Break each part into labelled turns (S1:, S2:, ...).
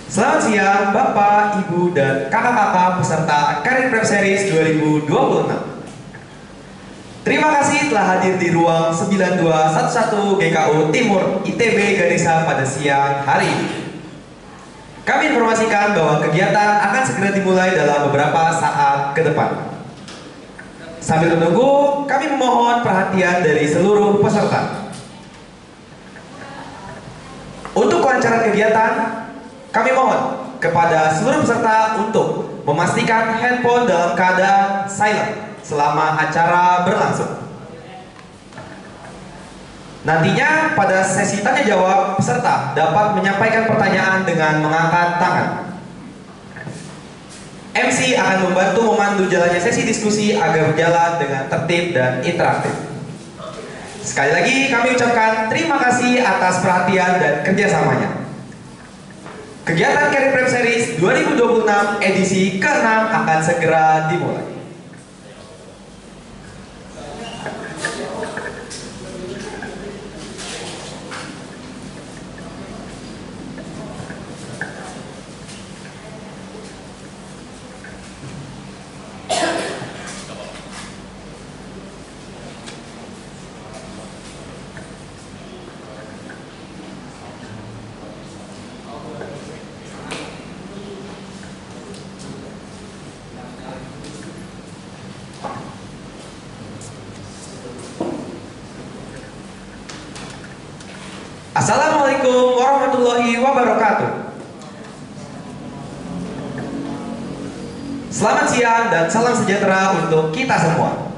S1: Selamat siang Bapak, Ibu, dan kakak-kakak peserta Career Prep Series 2026. Terima kasih telah hadir di ruang 9211 GKU Timur ITB Ganesha pada siang hari ini. Kami informasikan bahwa kegiatan akan segera dimulai dalam beberapa saat ke depan. Sambil menunggu, kami memohon perhatian dari seluruh peserta. Untuk kelancaran kegiatan, kami mohon kepada seluruh peserta untuk memastikan handphone dalam keadaan silent selama acara berlangsung. Nantinya pada sesi tanya jawab, peserta dapat menyampaikan pertanyaan dengan mengangkat tangan. MC akan membantu memandu jalannya sesi diskusi agar berjalan dengan tertib dan interaktif. Sekali lagi kami ucapkan terima kasih atas perhatian dan kerjasamanya. Kegiatan Career Prep Series 2026 edisi ke-6 akan segera dimulai. Assalamualaikum warahmatullahi wabarakatuh. Selamat siang dan salam sejahtera untuk kita semua.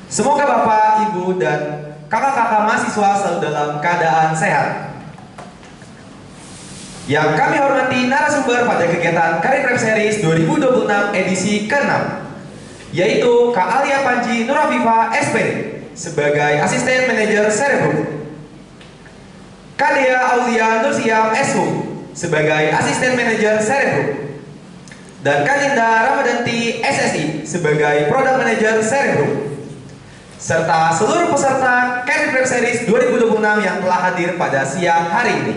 S1: Semoga Bapak, Ibu, dan kakak-kakak mahasiswa selalu dalam keadaan sehat. Yang kami hormati narasumber pada kegiatan Career Prep Series 2026 edisi ke-6, yaitu Kak Alia Panji Nurafifa SPD sebagai Asisten Manajer Cerebrum, Kak Dea Aulia Nursiam SHU sebagai Asisten Manajer Cerebrum, dan Kak Linda Ramadanti SSI sebagai Product Manager Cerebrum, serta seluruh peserta Career Prep Series 2026 yang telah hadir pada siang hari ini.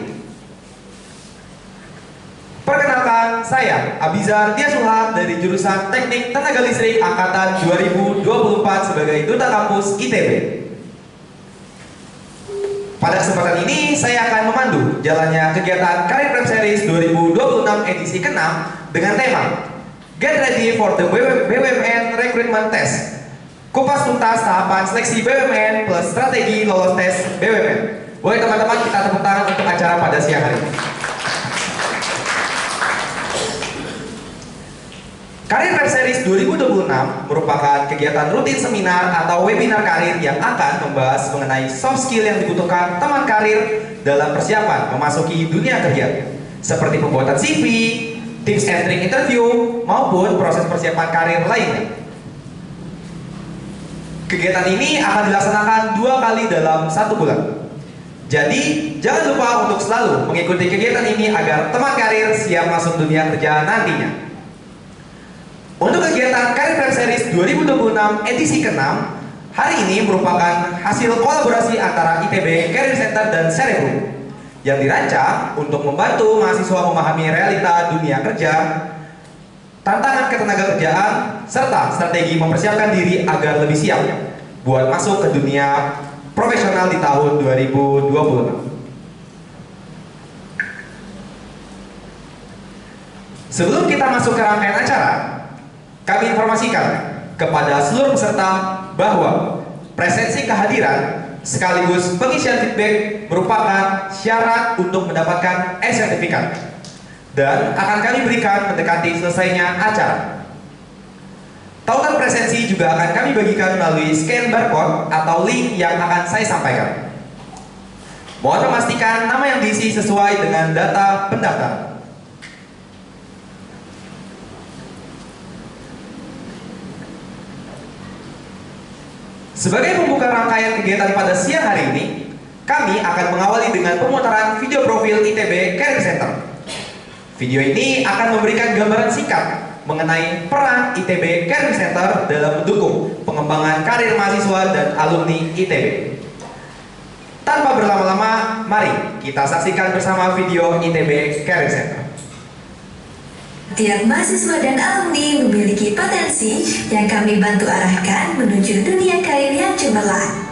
S1: Perkenalkan, saya Abizar Diasuha dari jurusan Teknik Tenaga Listrik Angkatan 2024 sebagai Duta Kampus ITB. Pada kesempatan ini, saya akan memandu jalannya kegiatan Career Prep Series 2026 edisi ke-6 dengan tema Get Ready for the BUMN Recruitment Test. Kupas tuntas tahapan seleksi BUMN plus strategi lolos tes BUMN. Boleh teman-teman kita tepuk tangan untuk acara pada siang hari ini. Career Prep Series 2026 merupakan kegiatan rutin seminar atau webinar karir yang akan membahas mengenai soft skill yang dibutuhkan teman karir dalam persiapan memasuki dunia kerja, seperti pembuatan CV, tips and trick interview, maupun proses persiapan karir lainnya. Kegiatan ini akan dilaksanakan 2 kali dalam 1 bulan. Jadi, jangan lupa untuk selalu mengikuti kegiatan ini agar teman karir siap masuk dunia kerja nantinya. Untuk kegiatan Career Prep Series 2026 edisi ke-6, hari ini merupakan hasil kolaborasi antara ITB Career Center dan Cerebrum yang dirancang untuk membantu mahasiswa memahami realita dunia kerja, tantangan ketenagakerjaan, serta strategi mempersiapkan diri agar lebih siap buat masuk ke dunia profesional di tahun 2026. Sebelum kita masuk ke rangkaian acara, kami informasikan kepada seluruh peserta bahwa presensi kehadiran sekaligus pengisian feedback merupakan syarat untuk mendapatkan e-sertifikat dan akan kami berikan mendekati selesainya acara. Tautan presensi juga akan kami bagikan melalui scan barcode atau link yang akan saya sampaikan. Mohon memastikan nama yang diisi sesuai dengan data pendaftaran. Sebagai pembuka rangkaian kegiatan pada siang hari ini, kami akan mengawali dengan pemutaran video profil ITB Career Center. Video ini akan memberikan gambaran singkat mengenai peran ITB Career Center dalam mendukung pengembangan karir mahasiswa dan alumni ITB. Tanpa berlama-lama, mari kita saksikan bersama video ITB Career Center.
S2: Tiap mahasiswa dan alumni memiliki potensi yang kami bantu arahkan menuju dunia karir yang cemerlang.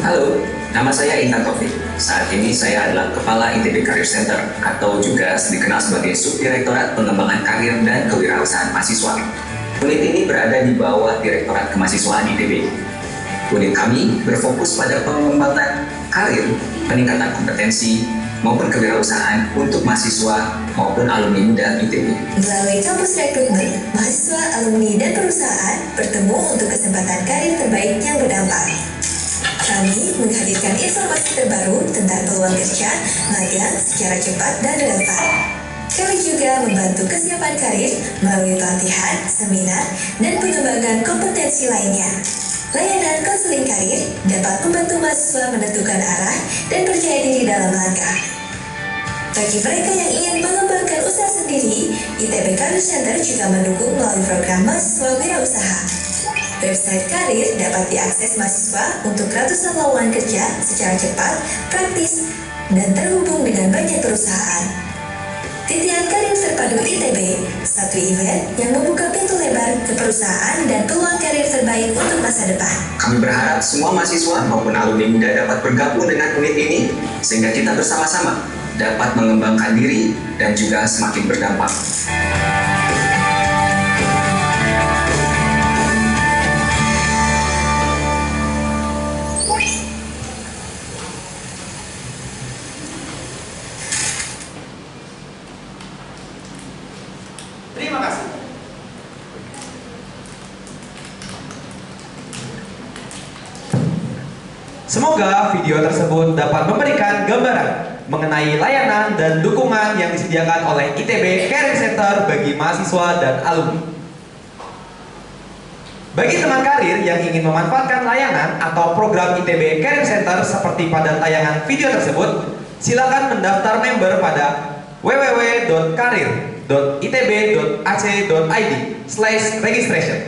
S3: Halo, nama saya Intan Taufik. Saat ini saya adalah Kepala ITB Career Center atau juga dikenal sebagai Subdirektorat Pengembangan Karir dan Kewirausahaan Mahasiswa. Unit ini berada di bawah Direktorat Kemahasiswaan ITB. Unit kami berfokus pada pengembangan karir, peningkatan kompetensi, maupun kewirausahaan untuk mahasiswa maupun alumni muda ITB.
S2: Melalui kampus rekrutmen, mahasiswa, alumni, dan perusahaan bertemu untuk kesempatan karir terbaik yang berdampak. Kami menghadirkan informasi terbaru tentang peluang kerja, magang secara cepat dan relevan. Kami juga membantu kesiapan karir melalui pelatihan, seminar, dan pengembangan kompetensi lainnya. Layanan konseling karir dapat membantu mahasiswa menentukan arah dan percaya diri dalam langkah. Bagi mereka yang ingin mengembangkan usaha sendiri, ITB Career Center juga mendukung melalui program mahasiswa wirausaha. Website karir dapat diakses mahasiswa untuk ratusan lowongan kerja secara cepat, praktis, dan terhubung dengan banyak perusahaan. Titian Karir Terpadu ITB, satu event yang membuka pintu lebar ke perusahaan dan peluang karir terbaik untuk masa depan.
S3: Kami berharap semua mahasiswa maupun alumni muda dapat bergabung dengan unit ini sehingga kita bersama-sama dapat mengembangkan diri dan juga semakin berdampak.
S1: Terima kasih. Semoga video tersebut dapat memberikan gambaran mengenai layanan dan dukungan yang disediakan oleh ITB Career Center bagi mahasiswa dan alumni. Bagi teman karir yang ingin memanfaatkan layanan atau program ITB Career Center seperti pada tayangan video tersebut, silakan mendaftar member pada www.karir.itb.ac.id/registration.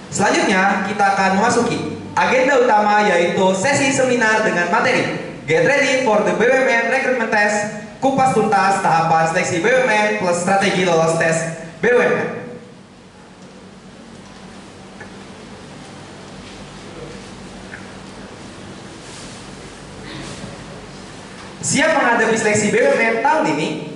S1: Selanjutnya, kita akan memasuki agenda utama, yaitu sesi seminar dengan materi Get Ready for the BUMN Recruitment Test, kupas tuntas tahapan seleksi BUMN plus strategi lolos tes BUMN. Siap menghadapi seleksi BUMN tahun ini?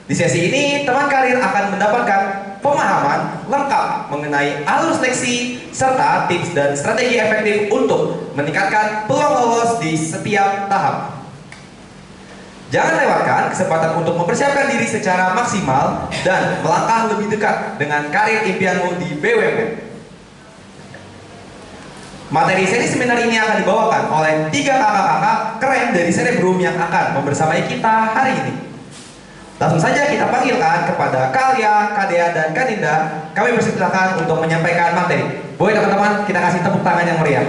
S1: Di sesi ini, teman karir akan mendapatkan pemahaman lengkap mengenai alur seleksi serta tips dan strategi efektif untuk meningkatkan peluang lolos di setiap tahap. Jangan lewatkan kesempatan untuk mempersiapkan diri secara maksimal dan melangkah lebih dekat dengan karir impianmu di BUMN. Materi sesi seminar ini akan dibawakan oleh 3 kakak-kakak keren dari Cerebrum yang akan membersamai kita hari ini. Langsung saja kita panggilkan kepada Kalia, Kadea, dan Kaninda. Kami persilakan untuk menyampaikan materi. Boleh teman-teman, kita kasih tepuk tangan yang meriah.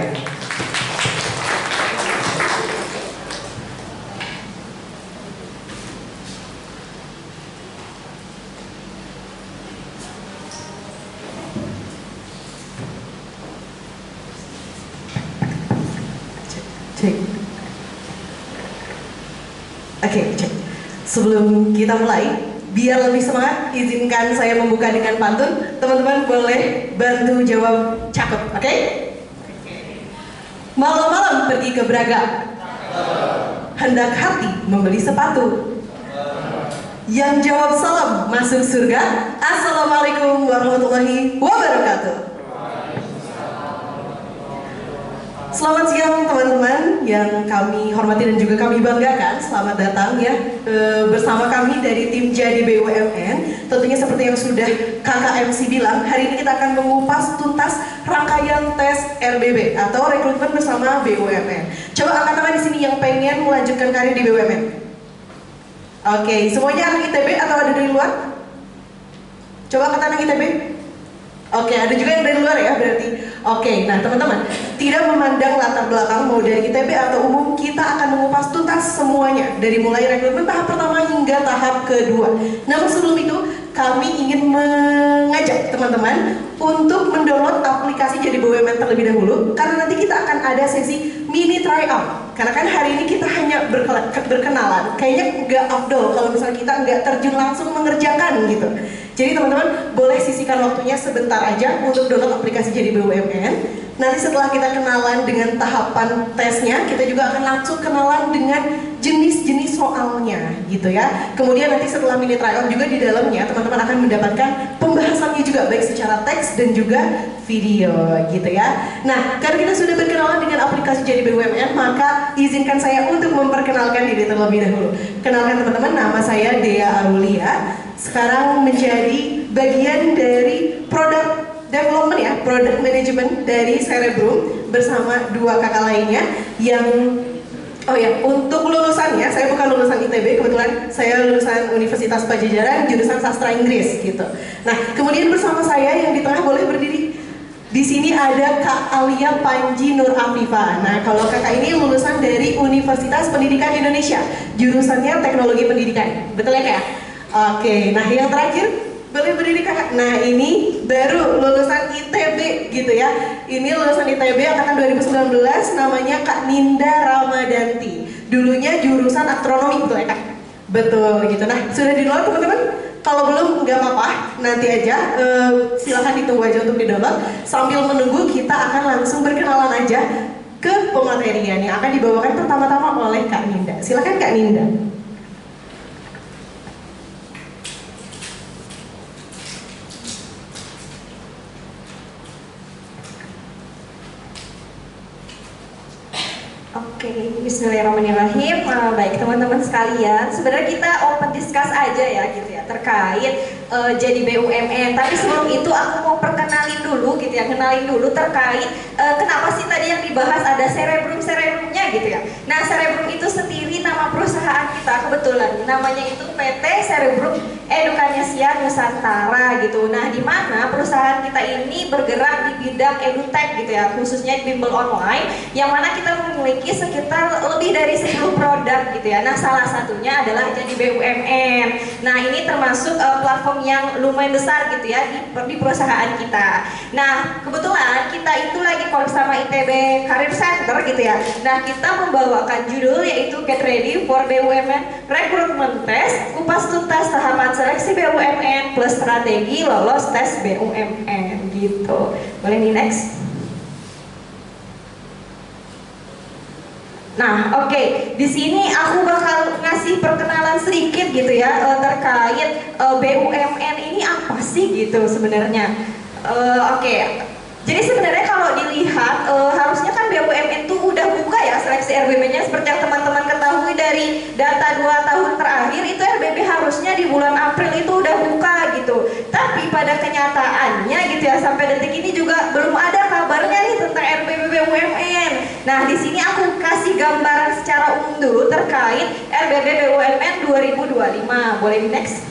S4: Cek. Oke, cek. Sebelum kita mulai, biar lebih semangat, izinkan saya membuka dengan pantun. Teman-teman boleh bantu jawab cakep, oke? Malam-malam pergi ke Braga, hendak hati membeli sepatu. Yang jawab salam masuk surga. Assalamualaikum warahmatullahi wabarakatuh. Selamat siang teman-teman yang kami hormati dan juga kami banggakan. Selamat datang ya bersama kami dari tim Jadi BUMN. Tentunya seperti yang sudah kakak MC bilang, hari ini kita akan mengupas tuntas rangkaian tes RBB atau rekrutmen bersama BUMN. Coba angkat tangan di sini yang pengen melanjutkan karir di BUMN. Oke, semuanya anak ITB atau ada dari luar? Coba angkat tangan ITB. Oke, ada juga yang dari luar ya berarti. Oke, nah teman-teman, tidak memandang latar belakang mau dari ITB atau umum, kita akan mengupas tuntas semuanya dari mulai rekrutmen tahap pertama hingga tahap kedua. Namun sebelum itu, kami ingin mengajak teman-teman untuk mendownload aplikasi Jadi BUMN terlebih dahulu, karena nanti kita akan ada sesi mini tryout. Karena kan hari ini kita hanya berkenalan, kayaknya nggak afdol kalau misalnya kita nggak terjun langsung mengerjakan gitu. Jadi teman-teman boleh sisihkan waktunya sebentar aja untuk download aplikasi Jadi BUMN. Nanti setelah kita kenalan dengan tahapan tesnya, kita juga akan langsung kenalan dengan jenis-jenis soalnya gitu ya. Kemudian nanti setelah mini tryout juga di dalamnya teman-teman akan mendapatkan pembahasannya juga, baik secara teks dan juga video gitu ya. Nah, karena kita sudah berkenalan dengan aplikasi Jadi BUMN, maka izinkan saya untuk memperkenalkan diri terlebih dahulu. Kenalkan teman-teman, nama saya Dea Aulia. Sekarang menjadi bagian dari produk development ya, product management dari Cerebrum bersama dua kakak lainnya yang untuk lulusannya, saya bukan lulusan ITB, kebetulan saya lulusan Universitas Padjadjaran, jurusan sastra Inggris gitu. Nah, kemudian bersama saya yang di tengah boleh berdiri. Di sini ada Kak Alia Panji Nur Afifah. Nah, kalau kakak ini lulusan dari Universitas Pendidikan Indonesia, jurusannya Teknologi Pendidikan. Betul ya Kak? Oke, nah yang terakhir boleh berdiri kakak. Nah ini baru lulusan ITB gitu ya. Ini lulusan ITB angkatan 2019, namanya Kak Ninda Ramadanti. Dulunya jurusan astronomi, betul ya Kak? Betul gitu. Nah sudah di download teman-teman? Kalau belum nggak apa-apa, nanti aja silahkan ditunggu aja untuk di download. Sambil menunggu kita akan langsung berkenalan aja ke pematerian yang akan dibawakan pertama-tama oleh Kak Ninda. Silahkan Kak Ninda.
S5: Oke, bismillahirrahmanirrahim. Baik teman-teman sekalian, sebenarnya kita open discuss aja ya gitu ya terkait jadi BUMN. Tapi sebelum itu aku mau perkenalin dulu gitu ya, kenalin dulu terkait kenapa sih tadi yang dibahas ada Cerebrum-Cerebrumnya gitu ya. Nah, Cerebrum itu sendiri nama perusahaan kita kebetulan, namanya itu PT Cerebrum Edukanesia Nusantara gitu. Nah, di mana perusahaan kita ini bergerak di bidang edutech gitu ya, khususnya bimbel online, yang mana kita memiliki sekitar lebih dari 10 produk gitu ya. Nah, salah satunya adalah Jadi BUMN. Nah, ini termasuk platform yang lumayan besar gitu ya di perusahaan kita. Nah, kebetulan kita itu lagi collab sama ITB Career Center gitu ya. Nah, kita membawakan judul yaitu Get Ready for BUMN Recruitment Test, kupas tuntas tahapan seleksi BUMN plus strategi lolos tes BUMN gitu. Boleh nih next. Nah, oke. Di sini aku bakal ngasih perkenalan sedikit gitu ya terkait BUMN ini apa sih gitu sebenarnya. Oke. Jadi sebenarnya kalau dilihat harusnya kan BUMN itu udah buka ya seleksi RBB-nya, seperti yang teman-teman ketahui dari data 2 tahun terakhir itu RBB harusnya di bulan April itu udah buka gitu. Tapi pada kenyataannya gitu ya sampai detik ini juga belum ada kabarnya nih tentang RBB BUMN. Nah, di sini aku kasih gambaran secara umum dulu terkait RBB BUMN 2025. Boleh di next?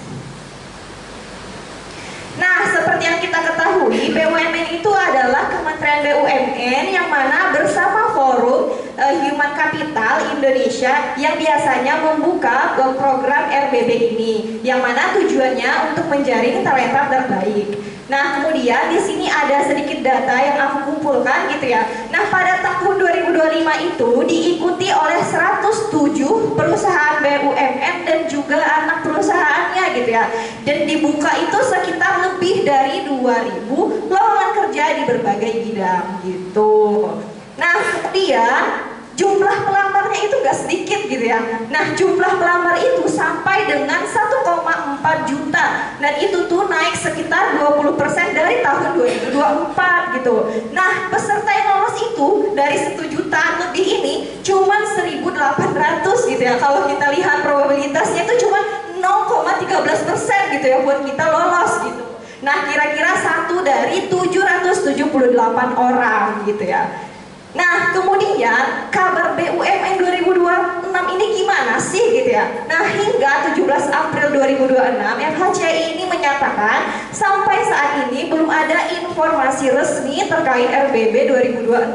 S5: Nah, seperti yang kita ketahui, BUMN itu adalah Kementerian BUMN yang mana bersama Forum Human Capital Indonesia yang biasanya membuka program RBB ini, yang mana tujuannya untuk menjaring talenta terbaik. Nah, kemudian di sini ada sedikit data yang aku kumpulkan gitu ya. Nah, pada tahun 2025 itu diikuti oleh 107 perusahaan BUMN dan juga anak perusahaannya gitu ya. Dan dibuka itu sekitar lebih dari 2.000 lowongan kerja di berbagai bidang gitu. Nah, kemudian jumlah pelamarnya itu gak sedikit gitu ya. Nah, jumlah pelamar itu sampai dengan 1,4 juta, dan itu tuh naik sekitar 20% dari tahun 2024 gitu. Nah, peserta yang lolos itu dari 1 jutaan lebih ini cuman 1.800 gitu ya. Kalau kita lihat probabilitasnya itu cuma 0,13% gitu ya buat kita lolos gitu. Nah, kira-kira 1 dari 778 orang gitu ya. Nah, kemudian kabar BUMN 2026 ini gimana sih gitu ya. Nah, hingga 17 April 2026 FHCI ini menyatakan dilaksanakan, sampai saat ini belum ada informasi resmi terkait RBB 2026.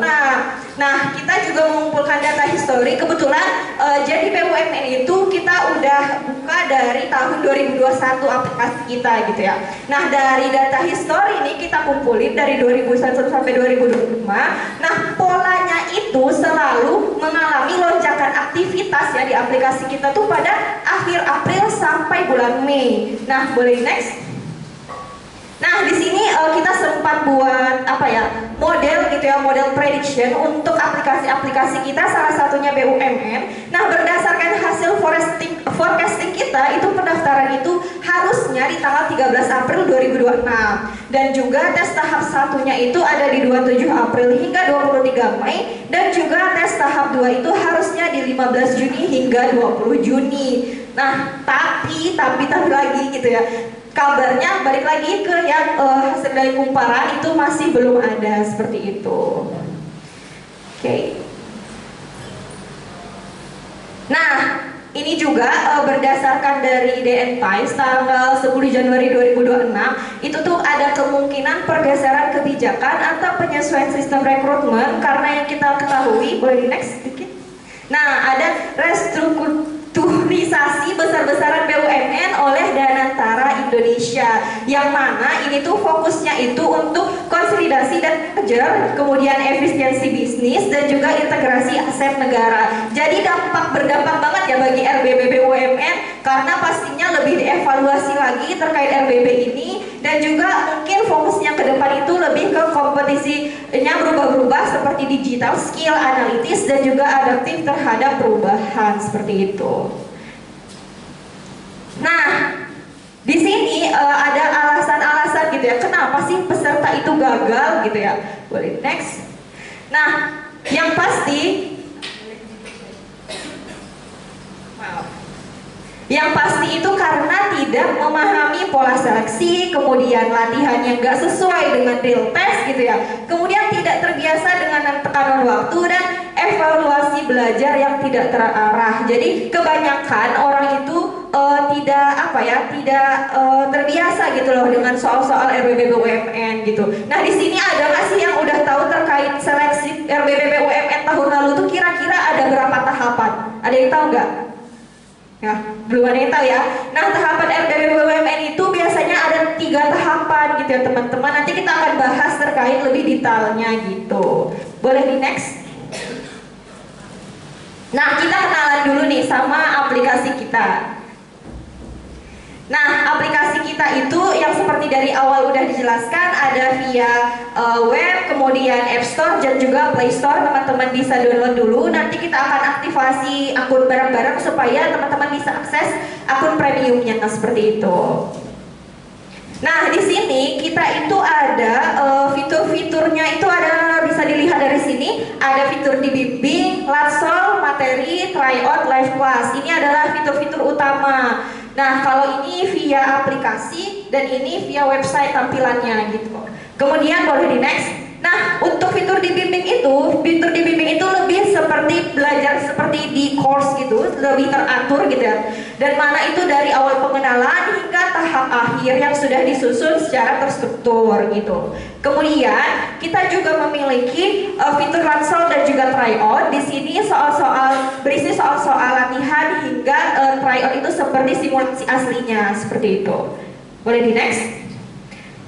S5: Nah, kita juga mengumpulkan data histori. Kebetulan jadi BUMN itu kita udah buka dari tahun 2021 aplikasi kita gitu ya. Nah, dari data histori ini kita kumpulin dari 2021 sampai 2025. Nah, polanya itu selalu mengalami lonjakan aktivitas ya di aplikasi kita tuh pada akhir April sampai bulan Mei. Nah, boleh next. Nah, di sini kita sempat buat apa ya, model gitu ya, model prediction untuk aplikasi-aplikasi kita, salah satunya BUMN. Nah, berdasarkan hasil forecasting kita, itu pendaftaran itu harusnya di tanggal 13 April 2026. Dan juga tes tahap satunya itu ada di 27 April hingga 23 Mei. Dan juga tes tahap 2 itu harusnya di 15 Juni hingga 20 Juni. Nah, tapi lagi gitu ya, kabarnya balik lagi ke yang hasil dari kumparan itu masih belum ada seperti itu. Oke. Nah, ini juga berdasarkan dari DN Times tanggal 10 Januari 2026 itu tuh ada kemungkinan pergeseran kebijakan atau penyesuaian sistem rekrutmen karena yang kita ketahui, boleh di next sedikit. Nah, ada restrukturisasi besar-besaran BUMN oleh Danantara Indonesia, yang mana ini tuh fokusnya itu untuk konsolidasi dan merger, kemudian efisiensi bisnis dan juga integrasi aset negara. Jadi berdampak banget ya bagi RBB BUMN karena pastinya lebih dievaluasi lagi terkait RBB ini, dan juga mungkin fokusnya ke depan itu lebih ke kompetisinya berubah-ubah seperti digital skill, analitis dan juga adaptif terhadap perubahan seperti itu. Nah, di sini ada alasan-alasan gitu ya, kenapa sih peserta itu gagal gitu ya. Boleh next. Nah, yang pasti itu karena tidak memahami pola seleksi, kemudian latihan yang gak sesuai dengan real test gitu ya, kemudian tidak terbiasa dengan tekanan waktu dan evaluasi belajar yang tidak terarah. Jadi kebanyakan orang itu tidak terbiasa gitu loh dengan soal-soal RBB BUMN gitu. Nah, di sini ada nggak sih yang udah tahu terkait seleksi RBB BUMN tahun lalu tuh kira-kira ada berapa tahapan? Ada yang tahu nggak? Ya, belum ada yang tahu ya. Nah, tahapan RBB BUMN itu biasanya ada 3 tahapan gitu ya teman-teman. Nanti kita akan bahas terkait lebih detailnya gitu. Boleh di next. Nah, kita kenalan dulu nih sama aplikasi kita. Nah, aplikasi kita itu yang seperti dari awal udah dijelaskan ada via web, kemudian App Store dan juga Play Store. Teman-teman bisa download dulu. Nanti kita akan aktivasi akun bareng-bareng supaya teman-teman bisa akses akun premiumnya seperti itu. Nah, di sini kita itu ada fitur-fiturnya itu ada, bisa dilihat dari sini. Ada fitur dibimbing, latsol, materi, tryout, live class. Ini adalah fitur-fitur utama. Nah, kalau ini via aplikasi dan ini via website tampilannya gitu. Kemudian boleh di next. Nah, untuk fitur dibimbing itu lebih seperti belajar seperti di course gitu, lebih teratur gitu ya. Dan mana itu dari awal pengenalan hingga tahap akhir yang sudah disusun secara terstruktur gitu. Kemudian kita juga memiliki fitur ransel dan juga tryout. Di sini berisi soal-soal latihan hingga tryout itu seperti simulasi aslinya seperti itu. Boleh di next.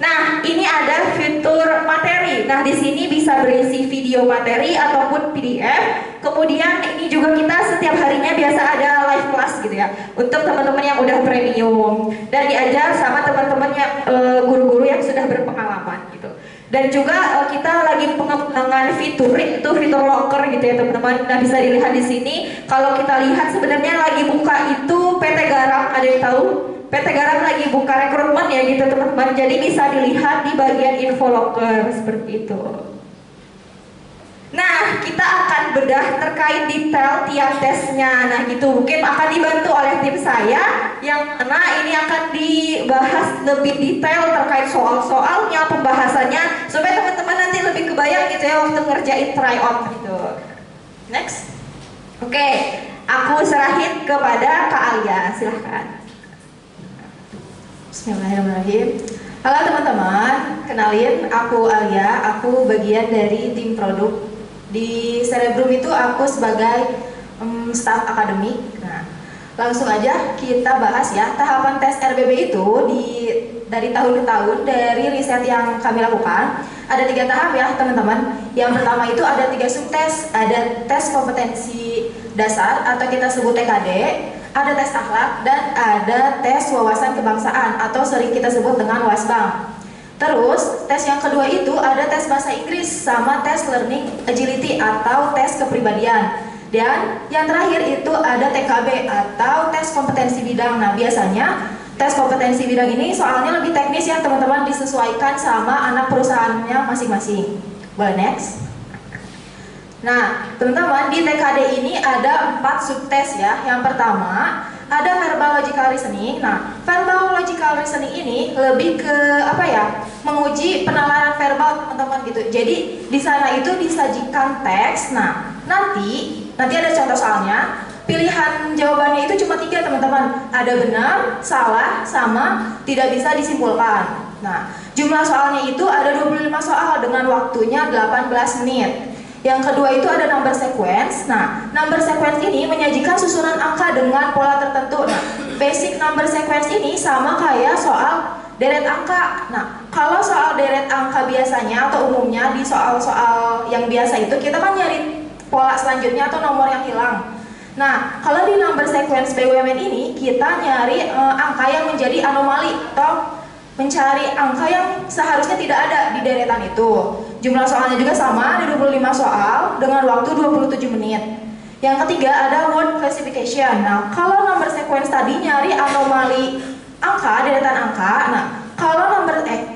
S5: Nah, ini ada fitur materi. Nah, di sini bisa berisi video materi ataupun PDF. Kemudian ini juga kita setiap harinya biasa ada live class gitu ya, untuk teman-teman yang udah premium dan diajar sama teman-teman yang guru-guru yang sudah berpengalaman gitu. Dan juga kita lagi pengembangan fitur itu fitur locker gitu ya teman-teman. Nah, bisa dilihat di sini. Kalau kita lihat sebenarnya lagi buka itu PT Garam, ada yang tahu? PT Garam lagi buka rekrutmen ya gitu teman-teman. Jadi bisa dilihat di bagian info locker seperti itu. Nah, kita akan bedah terkait detail tiap tesnya. Nah gitu, mungkin akan dibantu oleh tim saya yang mana ini akan dibahas lebih detail terkait soal-soalnya, pembahasannya, supaya teman-teman nanti lebih kebayang gitu ya waktu ngerjain tryout gitu. Next. Oke, aku serahin kepada Kak Alia, silahkan. Bismillahirrahmanirrahim. Halo teman-teman, kenalin aku Alia, aku bagian dari tim produk. Di Cerebrum itu aku sebagai staf akademik. Nah, langsung aja kita bahas ya, tahapan tes RBB itu dari tahun ke tahun, dari riset yang kami lakukan, ada 3 tahap ya teman-teman. Yang pertama itu ada 3 subtes, ada tes kompetensi dasar atau kita sebut TKD, ada tes akhlak, dan ada tes wawasan kebangsaan atau sering kita sebut dengan WASBAM. Terus, tes yang kedua itu ada tes bahasa Inggris sama tes learning agility atau tes kepribadian. Dan yang terakhir itu ada TKB atau tes kompetensi bidang. Nah, biasanya tes kompetensi bidang ini soalnya lebih teknis ya teman-teman, disesuaikan sama anak perusahaannya masing-masing. Boleh next? Nah, teman-teman, di TKD ini ada 4 subtes ya. Yang pertama, ada verbal logical reasoning. Nah, verbal logical reasoning ini lebih ke apa ya? Menguji penalaran verbal, teman-teman gitu. Jadi, di sana itu disajikan teks. Nah, nanti ada contoh soalnya. Pilihan jawabannya itu cuma 3, teman-teman. Ada benar, salah, sama tidak bisa disimpulkan. Nah, jumlah soalnya itu ada 25 soal dengan waktunya 18 menit. Yang kedua itu ada number sequence. Nah, number sequence ini menyajikan susunan angka dengan pola tertentu. Nah, basic number sequence ini sama kayak soal deret angka. Nah, kalau soal deret angka biasanya atau umumnya di soal-soal yang biasa itu kita kan nyari pola selanjutnya atau nomor yang hilang. Nah, kalau di number sequence BUMN ini kita nyari angka yang menjadi anomali atau mencari angka yang seharusnya tidak ada di deretan itu. Jumlah soalnya juga sama, ada 25 soal dengan waktu 27 menit. Yang ketiga ada word classification. Nah, kalau number sequence tadi nyari anomali angka, deretan angka. Nah, kalau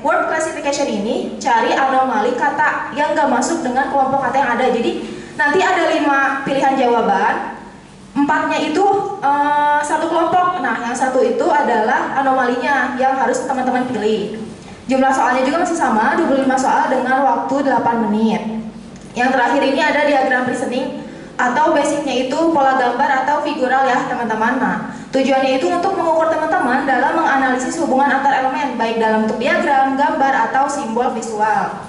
S5: word classification ini cari anomali kata yang gak masuk dengan kelompok kata yang ada. Jadi nanti ada 5 pilihan jawaban. 4-nya itu satu kelompok. Nah, yang satu itu adalah anomalinya yang harus teman-teman pilih. Jumlah soalnya juga masih sama, 25 soal dengan waktu 8 menit. Yang terakhir ini ada diagram reasoning atau basicnya itu pola gambar atau figural ya teman-teman. Nah, tujuannya itu untuk mengukur teman-teman dalam menganalisis hubungan antar elemen, baik dalam bentuk diagram, gambar, atau simbol visual.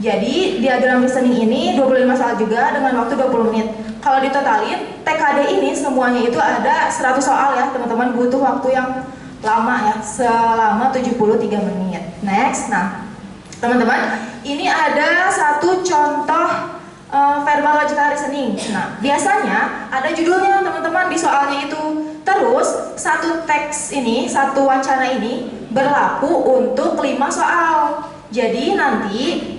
S5: Jadi, diagram reasoning ini 25 soal juga dengan waktu 20 menit. Kalau ditotalin, TKD ini semuanya itu ada 100 soal ya teman-teman, butuh waktu yang lama ya, selama 73 menit. Next, nah teman-teman, ini ada satu contoh verbal logical reasoning. Nah, biasanya ada judulnya teman-teman di soalnya itu. Terus, satu teks ini, satu wacana ini berlaku untuk 5 soal. Jadi nanti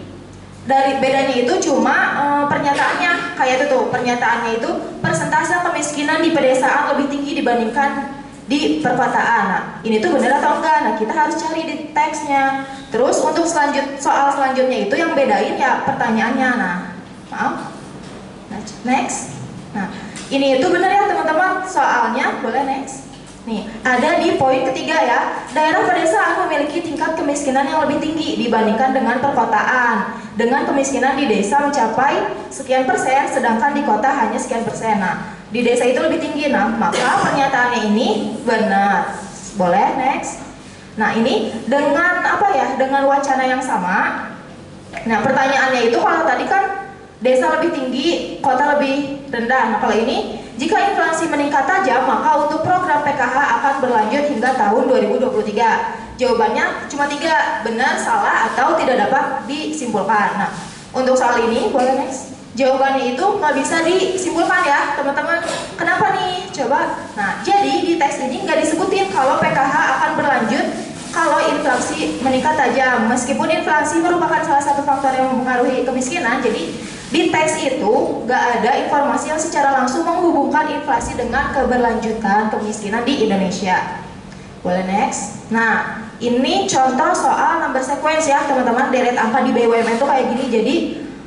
S5: dari bedanya itu cuma pernyataannya, kayak itu tuh, pernyataannya itu persentase kemiskinan di pedesaan lebih tinggi dibandingkan di perkotaan. Nah, ini tuh benar atau enggak? Nah, kita harus cari di teksnya. Terus untuk soal selanjutnya itu yang bedain ya pertanyaannya. Nah, maaf. Next. Nah, ini itu benar ya teman-teman soalnya. Boleh next. Nih, ada di poin ketiga ya. Daerah pedesaan memiliki tingkat kemiskinan yang lebih tinggi dibandingkan dengan perkotaan. Dengan kemiskinan di desa mencapai sekian persen, sedangkan di kota hanya sekian persen. Nah, di desa itu lebih tinggi. Nah, maka pernyataannya ini benar. Boleh next. Nah, ini dengan apa ya? Dengan wacana yang sama. Nah, pertanyaannya itu kalau tadi kan desa lebih tinggi, kota lebih rendah. Nah, kalau ini jika inflasi meningkat tajam, maka untuk program PKH akan berlanjut hingga tahun 2023. Jawabannya cuma 3, benar, salah, atau tidak dapat disimpulkan. Nah, untuk soal ini boleh next. Jawabannya itu nggak bisa disimpulkan ya teman-teman. Kenapa nih? Coba. Nah, jadi di teks ini nggak disebutin kalau PKH akan berlanjut kalau inflasi meningkat tajam. Meskipun inflasi merupakan salah satu faktor yang mempengaruhi kemiskinan, jadi di teks itu nggak ada informasi yang secara langsung menghubungkan inflasi dengan keberlanjutan kemiskinan di Indonesia. Boleh next. Nah, ini contoh soal number sequence ya teman-teman. Deret angka di BUMN itu kayak gini. Jadi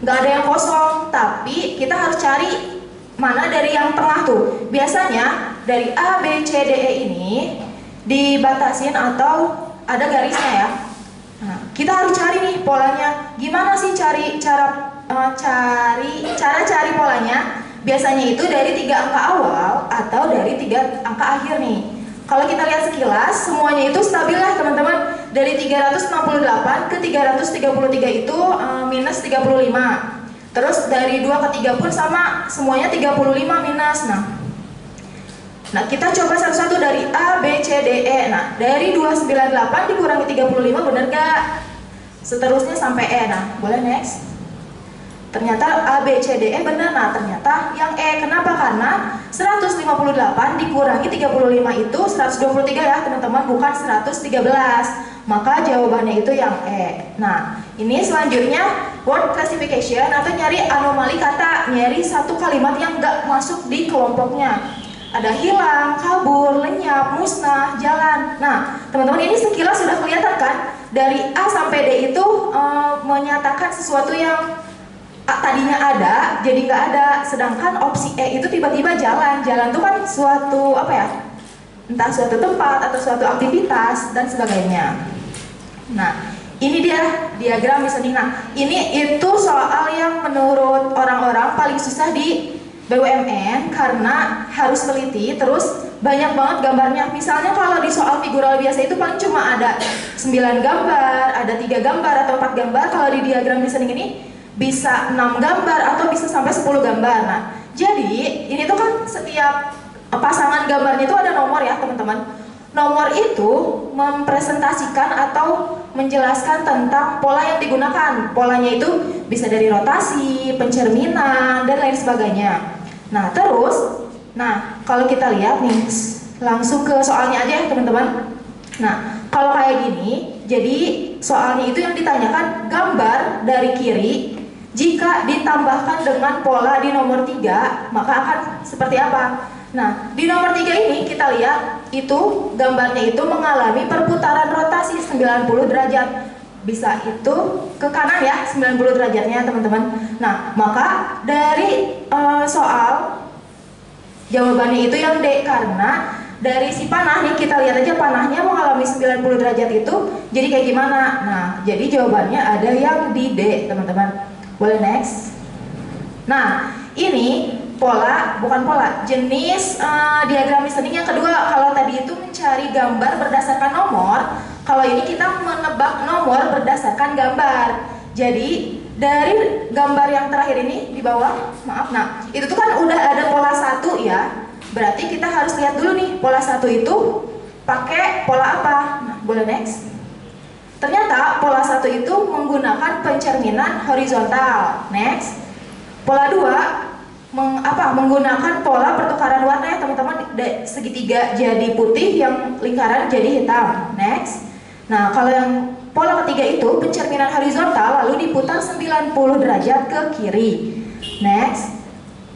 S5: nggak ada yang kosong, tapi kita harus cari mana dari yang tengah tuh. Biasanya dari A, B, C, D, E ini dibatasin atau ada garisnya ya. Nah, kita harus cari nih polanya. Gimana sih cari cari polanya? Biasanya itu dari 3 angka awal atau dari 3 angka akhir nih. Kalau kita lihat sekilas, semuanya itu stabil lah teman-teman. dari 368 ke 333 itu minus 35. Terus dari 2 ke 3 pun sama, semuanya 35 minus. Nah, kita coba satu-satu dari A, B, C, D, E. Nah, dari 298 dikurangi 35 bener gak? Seterusnya sampai E. Nah, boleh next. Ternyata A, B, C, D, E benar. Nah, ternyata yang E. Kenapa? Karena 158 dikurangi 35 itu 123 ya teman-teman, bukan 113. Maka jawabannya itu yang E. Nah, ini selanjutnya word classification atau nyari anomali kata, nyari satu kalimat yang nggak masuk di kelompoknya. Ada hilang, kabur, lenyap, musnah, jalan. Nah, teman-teman ini sekilas sudah kelihatan kan? Dari A sampai D itu menyatakan sesuatu yang tadinya ada jadi nggak ada, sedangkan opsi E itu tiba-tiba jalan. Jalan itu kan suatu apa ya, entah suatu tempat atau suatu aktivitas dan sebagainya. Nah, ini dia diagram listening. Nah, ini itu soal yang menurut orang-orang paling susah di BUMN karena harus teliti, terus banyak banget gambarnya. Misalnya kalau di soal figural biasa itu paling cuma ada 9 gambar, ada 3 gambar atau 4 gambar. Kalau di diagram listening ini bisa 6 gambar atau bisa sampai 10 gambar. Nah, jadi ini tuh kan setiap pasangan gambarnya itu ada nomor ya teman-teman. Nomor itu mempresentasikan atau menjelaskan tentang pola yang digunakan. Polanya itu bisa dari rotasi, pencerminan, dan lain sebagainya. Nah, terus, kalau kita lihat nih, langsung ke soalnya aja ya teman-teman. Nah, kalau kayak gini, jadi soalnya itu yang ditanyakan gambar dari kiri jika ditambahkan dengan pola di nomor 3, maka akan seperti apa? Nah, di nomor 3 ini kita lihat itu gambarnya itu mengalami perputaran rotasi 90 derajat. Bisa itu ke kanan ya, 90 derajatnya teman-teman. Nah, maka dari soal jawabannya itu yang D, karena dari si panah nih, kita lihat aja panahnya mengalami 90 derajat itu jadi kayak gimana. Nah, jadi jawabannya ada yang di D teman-teman. Boleh next. Nah, ini bukan pola, jenis diagram listening yang kedua. Kalau tadi itu mencari gambar berdasarkan nomor, kalau ini kita menebak nomor berdasarkan gambar. Jadi dari gambar yang terakhir ini di bawah, maaf, nah itu tuh kan udah ada pola 1 ya. Berarti kita harus lihat dulu nih pola 1 itu pakai pola apa. Nah, boleh next. Ternyata pola 1 itu menggunakan pencerminan horizontal. Next. Pola 2 menggunakan pola pertukaran warna ya teman-teman, segitiga jadi putih, yang lingkaran jadi hitam. Next. Nah, kalau yang pola ketiga itu pencerminan horizontal lalu diputar 90 derajat ke kiri. Next.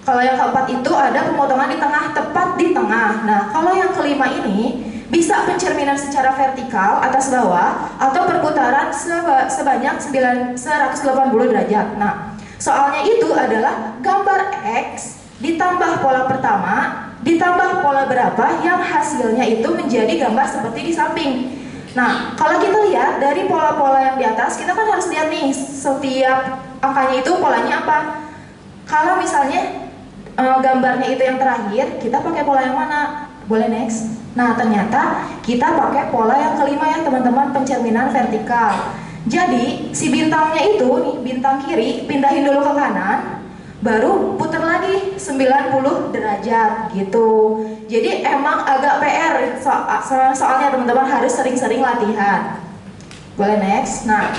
S5: Kalau yang keempat itu ada pemotongan di tengah, tepat di tengah. Nah, kalau yang kelima ini bisa pencerminan secara vertikal atas bawah atau perputaran sebanyak 180 derajat. Nah, soalnya itu adalah gambar X ditambah pola pertama ditambah pola berapa yang hasilnya itu menjadi gambar seperti di samping. Nah, kalau kita lihat dari pola-pola yang di atas, kita kan harus lihat nih setiap angkanya itu polanya apa. Kalau misalnya gambarnya itu yang terakhir, kita pakai pola yang mana? Boleh next. Nah, ternyata kita pakai pola yang kelima ya teman-teman, pencerminan vertikal. Jadi si bintangnya itu nih, bintang kiri pindahin dulu ke kanan, baru putar lagi 90 derajat gitu. Jadi emang agak PR soalnya teman-teman, harus sering-sering latihan. Boleh next. Nah,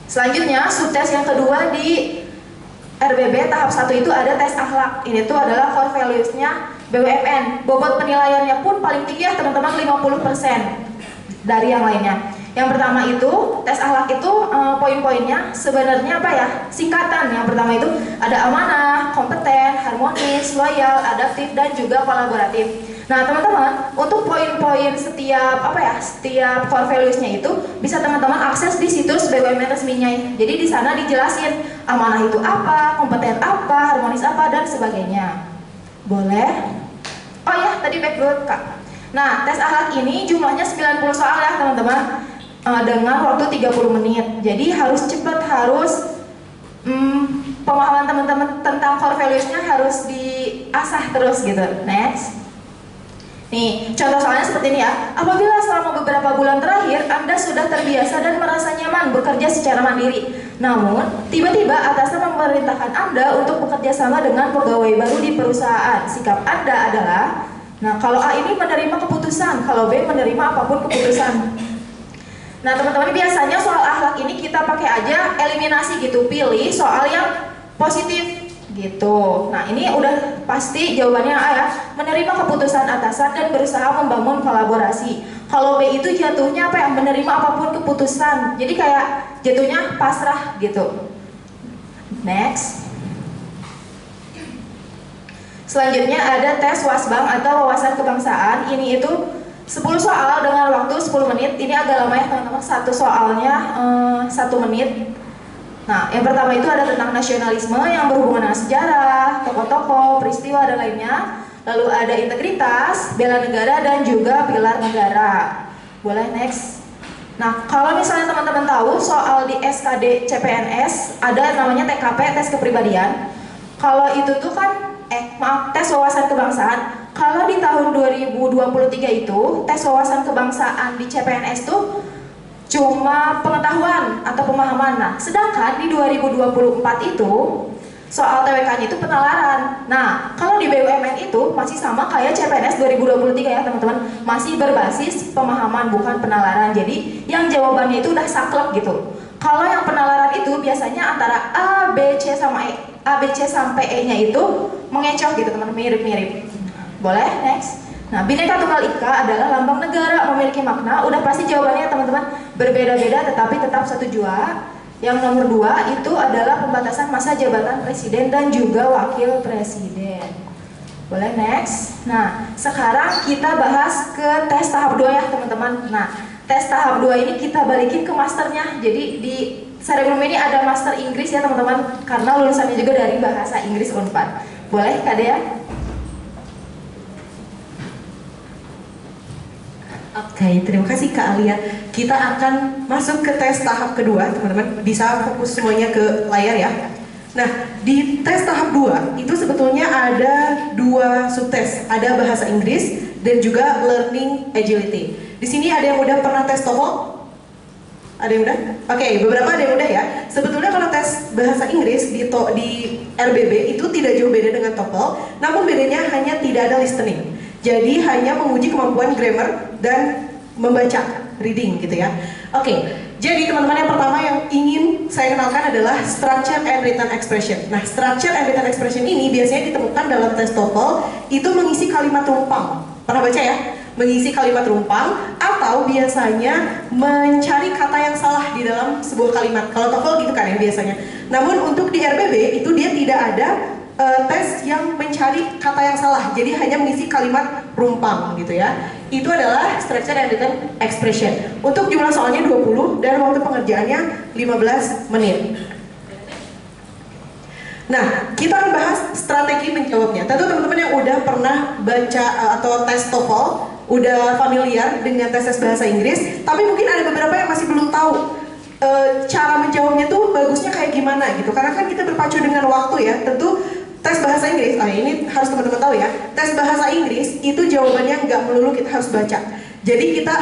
S5: selanjutnya subtes yang kedua di RBB tahap 1 itu ada tes akhlak. Ini tuh adalah core values-nya BUMN. Bobot penilaiannya pun paling tinggi ya teman-teman, 50% dari yang lainnya. Yang pertama itu tes akhlak itu poin-poinnya sebenarnya apa ya? Singkatan. Yang pertama itu ada amanah, kompeten, harmonis, loyal, adaptif, dan juga kolaboratif. Nah teman-teman, untuk poin-poin setiap core values-nya itu bisa teman-teman akses di situs BUMN resminya. Jadi di sana dijelasin amanah itu apa, kompeten apa, harmonis apa, dan sebagainya. Boleh? Oh ya, tadi background Kak. Nah, tes akhlak ini jumlahnya 90 soal ya teman-teman, dengan waktu 30 menit. Jadi harus cepat, harus pemahaman teman-teman tentang core values-nya harus diasah terus gitu. Next. Nih, contoh soalnya seperti ini ya. Apabila selama beberapa bulan terakhir Anda sudah terbiasa dan merasa nyaman bekerja secara mandiri, namun tiba-tiba atasan memerintahkan Anda untuk bekerja sama dengan pegawai baru di perusahaan. Sikap Anda adalah, nah kalau A ini menerima keputusan, kalau B menerima apapun keputusan. Nah teman-teman, biasanya soal akhlak ini kita pakai aja eliminasi gitu, pilih soal yang positif gitu. Nah ini udah pasti jawabannya A ya, menerima keputusan atasan dan berusaha membangun kolaborasi. Kalau B itu jatuhnya apa ya, menerima apapun keputusan, jadi kayak jatuhnya pasrah gitu. Next. Selanjutnya ada tes wasbang atau wawasan kebangsaan. Ini itu 10 soal dengan waktu 10 menit. Ini agak lama ya teman-teman, satu soalnya 1 menit. Nah, yang pertama itu ada tentang nasionalisme yang berhubungan dengan sejarah, tokoh-tokoh, peristiwa, dan lainnya. Lalu ada integritas, bela negara, dan juga pilar negara. Boleh next. Nah, kalau misalnya teman-teman tahu soal di SKD CPNS ada namanya TKP, tes kepribadian. Kalau itu tuh kan, tes wawasan kebangsaan. Kalau di tahun 2023 itu tes wawasan kebangsaan di CPNS tuh cuma pengetahuan atau pemahaman. Nah, sedangkan di 2024 itu soal TWK-nya itu penalaran. Nah, kalau di BUMN itu masih sama kayak CPNS 2023 ya teman-teman, masih berbasis pemahaman bukan penalaran. Jadi yang jawabannya itu udah saklek gitu. Kalau yang penalaran itu biasanya antara A, B, C sama E, A, B, C sampai E-nya itu mengecoh gitu teman-teman, mirip-mirip. Boleh next. Nah, Bhinneka Tunggal Ika adalah lambang negara, memiliki makna. Udah pasti jawabannya teman-teman, berbeda-beda tetapi tetap satu jua. Yang nomor 2 itu adalah pembatasan masa jabatan presiden dan juga wakil presiden. Boleh next. Nah, sekarang kita bahas ke tes tahap 2 ya teman-teman. Nah, tes tahap 2 ini kita balikin ke masternya. Jadi di Sarebrum ini ada master Inggris ya teman-teman, karena lulusannya juga dari bahasa Inggris Unpad. Boleh Kak Dea?
S4: Oke, terima kasih Kak Alia. Kita akan masuk ke tes tahap kedua, teman-teman. Bisa fokus semuanya ke layar ya. Nah, di tes tahap 2 itu sebetulnya ada 2 subtes. Ada bahasa Inggris dan juga learning agility. Di sini ada yang udah pernah tes TOEFL? Ada yang udah? Oke, beberapa ada yang udah ya. Sebetulnya kalau tes bahasa Inggris di RBB itu tidak jauh beda dengan TOEFL, namun bedanya hanya tidak ada listening. Jadi hanya menguji kemampuan grammar dan membaca, reading gitu ya. Oke, jadi teman-teman yang pertama yang ingin saya kenalkan adalah structure and written expression. Nah, structure and written expression ini biasanya ditemukan dalam tes TOEFL, itu mengisi kalimat rumpang. Pernah baca ya? Mengisi kalimat rumpang atau biasanya mencari kata yang salah di dalam sebuah kalimat. Kalau TOEFL gitu kan ya biasanya. Namun untuk di RBB itu dia tidak ada tes yang mencari kata yang salah, jadi hanya mengisi kalimat rumpang gitu ya. Itu adalah structure and written expression. Untuk jumlah soalnya 20 dan waktu pengerjaannya 15 menit. Nah, kita akan bahas strategi menjawabnya. Tentu teman-teman yang udah pernah baca atau tes TOEFL, udah familiar dengan tes bahasa Inggris, tapi mungkin ada beberapa yang masih belum tahu cara menjawabnya tuh bagusnya kayak gimana gitu. Karena kan kita berpacu dengan waktu ya. Tentu tes bahasa Inggris, ini harus teman-teman tahu ya. Tes bahasa Inggris itu jawabannya nggak melulu kita harus baca. Jadi kita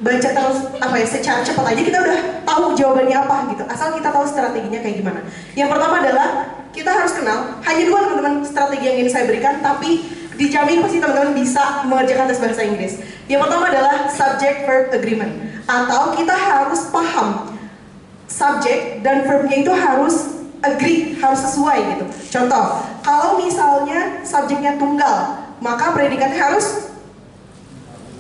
S4: baca terus secara cepat aja kita udah tahu jawabannya apa gitu. Asal kita tahu strateginya kayak gimana. Yang pertama adalah kita harus kenal hanya 2 teman-teman strategi yang ingin saya berikan, tapi dijamin pasti teman-teman bisa mengerjakan tes bahasa Inggris. Yang pertama adalah subject verb agreement, atau kita harus paham subjek dan verbnya itu harus agree, harus sesuai gitu. Contoh, kalau misalnya subjeknya tunggal, maka predikatnya harus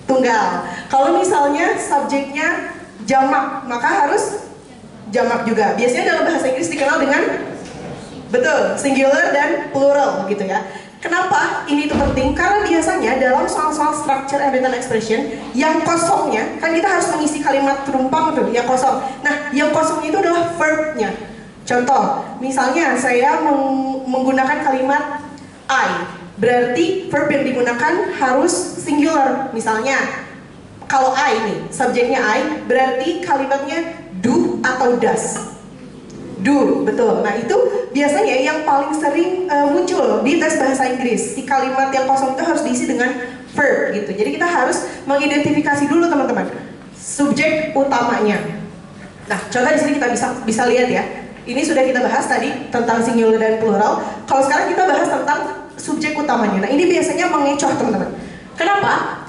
S4: tunggal. Kalau misalnya subjeknya jamak, maka harus jamak juga. Biasanya dalam bahasa Inggris dikenal dengan betul, singular dan plural gitu ya. Kenapa ini itu penting? Karena biasanya dalam soal-soal structure and written expression yang kosongnya, kan kita harus mengisi kalimat rumpang tuh, yang kosong. Nah, yang kosongnya itu adalah verbnya. Contoh, misalnya saya menggunakan kalimat I, berarti verb yang digunakan harus singular. Misalnya, kalau I nih, subjeknya I, berarti kalimatnya do atau does. Do, betul. Nah itu biasanya yang paling sering muncul di tes bahasa Inggris. Si kalimat yang kosong itu harus diisi dengan verb gitu. Jadi kita harus mengidentifikasi dulu teman-teman subjek utamanya. Nah, contoh di sini kita bisa lihat ya. Ini sudah kita bahas tadi tentang singular dan plural. Kalau sekarang kita bahas tentang subjek utamanya. Nah, ini biasanya mengecoh teman-teman. Kenapa?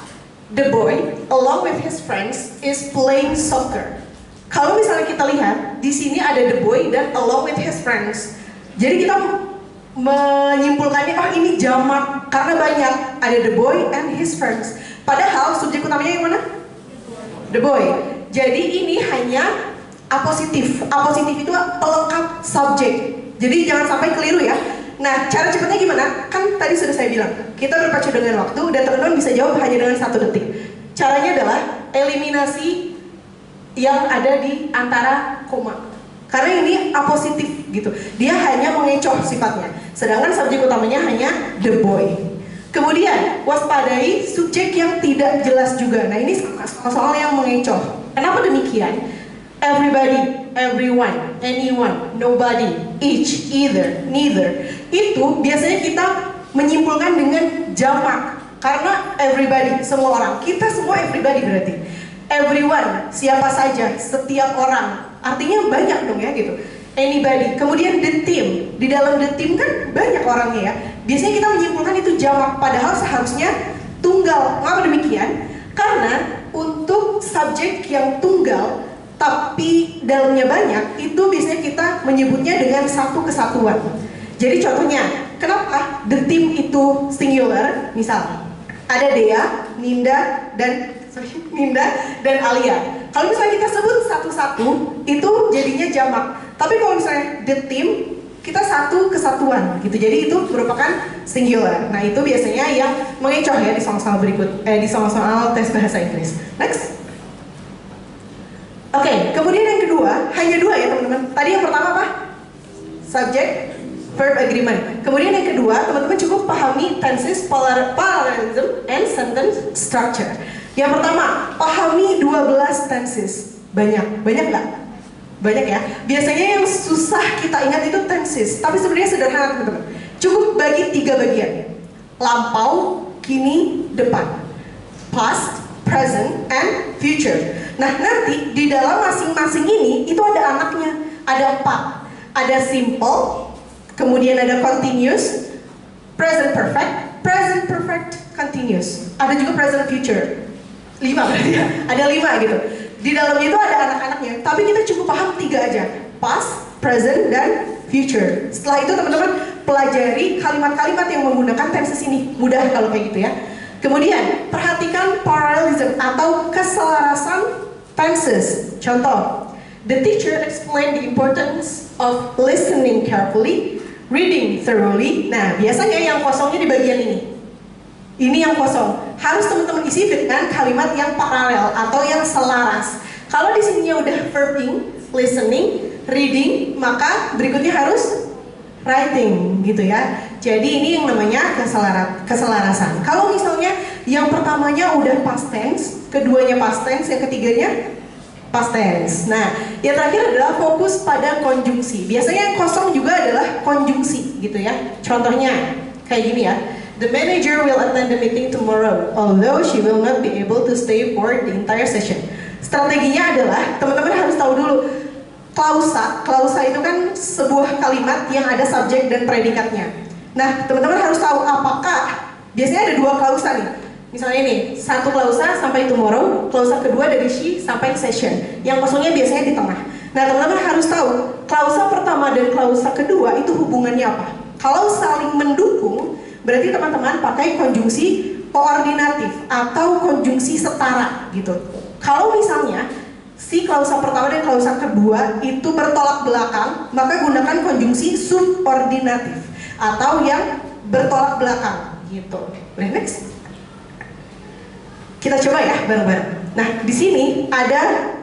S4: The boy, along with his friends, is playing soccer. Kalau misalnya kita lihat di sini ada the boy dan along with his friends. Jadi kita menyimpulkannya, oh ini jamak karena banyak, ada the boy and his friends. Padahal subjek utamanya yang mana? The boy. Jadi ini hanya apositif. Apositif itu pelengkap subjek. Jadi jangan sampai keliru ya. Nah, cara cepatnya gimana? Kan tadi sudah saya bilang, kita berpacu dengan waktu dan teman-teman bisa jawab hanya dengan 1 detik. Caranya adalah eliminasi yang ada di antara koma. Karena ini apositif gitu. Dia hanya mengecoh sifatnya. Sedangkan subjek utamanya hanya the boy. Kemudian, waspadai subjek yang tidak jelas juga. Nah, ini soal yang mengecoh. Kenapa demikian? Everybody, everyone, anyone, nobody, each, either, neither. Itu biasanya kita menyimpulkan dengan jamak. Karena everybody, semua orang. Kita semua everybody berarti. Everyone, siapa saja, setiap orang. Artinya banyak dong ya gitu. Anybody. Kemudian the team. Di dalam the team kan banyak orangnya ya. Biasanya kita menyimpulkan itu jamak. Padahal seharusnya tunggal. Mengapa demikian? Karena untuk subjek yang tunggal tapi dalamnya banyak, itu biasanya kita menyebutnya dengan satu kesatuan. Jadi contohnya, kenapa the team itu singular? Misal, ada Dea, Ninda dan Alia. Kalau misalnya kita sebut satu-satu, itu jadinya jamak. Tapi kalau misalnya the team, kita satu kesatuan gitu. Jadi itu merupakan singular. Nah, itu biasanya yang mengecoh ya di soal-soal berikut, di soal-soal tes bahasa Inggris. Next. Oke, kemudian yang kedua, hanya 2 ya teman-teman. Tadi yang pertama apa? Subject, verb, agreement. Kemudian yang kedua, teman-teman cukup pahami tenses, parallelism, and sentence structure. Yang pertama, pahami 12 tenses. Banyak nggak? Banyak ya. Biasanya yang susah kita ingat itu tenses, tapi sebenarnya sederhana teman-teman. Cukup bagi 3 bagian. Lampau, kini, depan. Past, present, and future. Nah, nanti di dalam masing-masing ini itu ada anaknya, ada 4. Ada simple, kemudian ada continuous, present perfect, continuous. Ada juga present future. 5 berarti ya. Ada 5 gitu. Di dalamnya itu ada anak-anaknya, tapi kita cukup paham 3 aja. Past, present, dan future. Setelah itu teman-teman pelajari kalimat-kalimat yang menggunakan tenses ini. Mudah kalau kayak gitu ya. Kemudian perhatikan parallelism atau keselarasan tenses. Contoh, the teacher explained the importance of listening carefully, reading thoroughly. Nah, biasanya yang kosongnya di bagian ini. Ini yang kosong. Harus teman-teman isi dengan kalimat yang paralel atau yang selaras. Kalau di sininya udah verbing, listening, reading, maka berikutnya harus writing gitu ya. Jadi ini yang namanya keselarasan. Kalau misalnya yang pertamanya udah past tense, keduanya past tense, yang ketiganya past tense. Nah, yang terakhir adalah fokus pada konjungsi. Biasanya yang kosong juga adalah konjungsi gitu ya. Contohnya kayak gini ya. The manager will attend the meeting tomorrow, although she will not be able to stay for the entire session. Strateginya adalah teman-teman harus tahu dulu klausa itu kan sebuah kalimat yang ada subjek dan predikatnya. Nah, teman-teman harus tahu apakah biasanya ada 2 klausa nih. Misalnya ini, 1 klausa sampai tomorrow, klausa kedua dari she sampai session. Yang kosongnya biasanya di tengah. Nah, teman-teman harus tahu klausa pertama dan klausa kedua itu hubungannya apa. Kalau saling mendukung, berarti teman-teman pakai konjungsi koordinatif atau konjungsi setara gitu. Kalau misalnya si klausa pertama dan klausa kedua itu bertolak belakang, maka gunakan konjungsi subordinatif atau yang bertolak belakang gitu. Boleh next? Kita coba ya bareng-bareng. Nah, di sini ada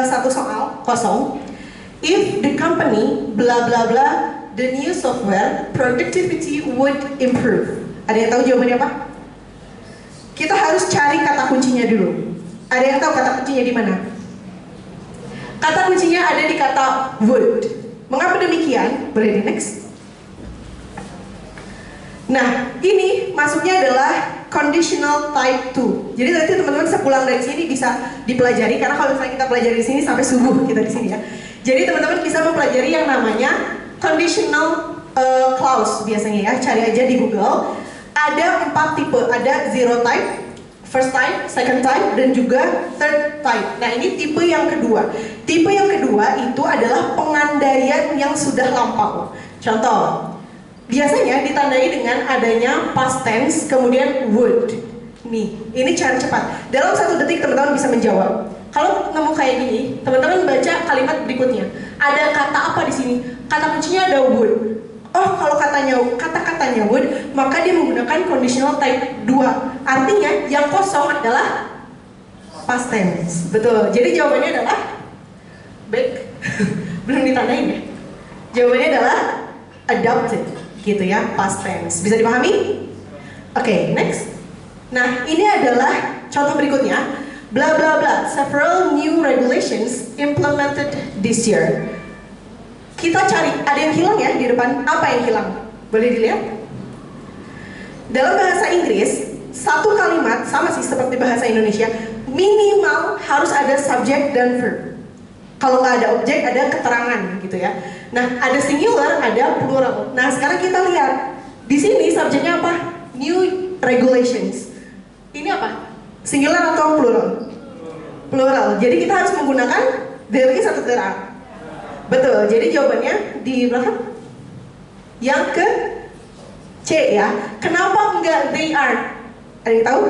S4: satu soal kosong. If the company bla bla bla the new software productivity would improve. Ada yang tahu jawabannya apa? Kita harus cari kata kuncinya dulu. Ada yang tahu kata kuncinya di mana? Kata kuncinya ada di kata would. Mengapa demikian? Boleh di next? Nah, ini masuknya adalah conditional type 2. Jadi nanti teman-teman sepulang dari sini bisa dipelajari, karena kalau misalnya kita pelajari di sini sampai subuh kita di sini ya. Jadi teman-teman bisa mempelajari yang namanya conditional clause biasanya ya. Cari aja di Google. Ada 4 tipe, ada zero type, first type, second type, dan juga third type. Nah ini tipe yang kedua. Tipe yang kedua itu adalah pengandaian yang sudah lampau. Contoh, biasanya ditandai dengan adanya past tense, kemudian would. Nih, ini cara cepat. Dalam 1 detik teman-teman bisa menjawab. Kalau nemu kayak gini, teman-teman baca kalimat berikutnya. Ada kata apa di sini? Kata kuncinya ada would. Oh, kalau kata-katanya would, maka dia menggunakan conditional type 2. Artinya yang kosong adalah past tense. Betul. Jadi jawabannya adalah back. Belum ditandain ya. Jawabannya adalah adopted, gitu ya, past tense. Bisa dipahami? Oke, next. Nah, ini adalah contoh berikutnya. Bla bla bla, several new regulations implemented this year. Kita cari, ada yang hilang ya di depan. Apa yang hilang? Boleh dilihat? Dalam bahasa Inggris, satu kalimat sama sih seperti bahasa Indonesia, minimal harus ada subjek dan verb. Kalau nggak ada objek, ada keterangan gitu ya. Nah, ada singular, ada plural. Nah, sekarang kita lihat di sini subjeknya apa? New regulations. Ini apa? Singular atau plural? Plural. Jadi kita harus menggunakan there is atau there are. Betul. Jadi jawabannya di belakang. Yang ke C ya. Kenapa enggak they are? Ada yang tahu?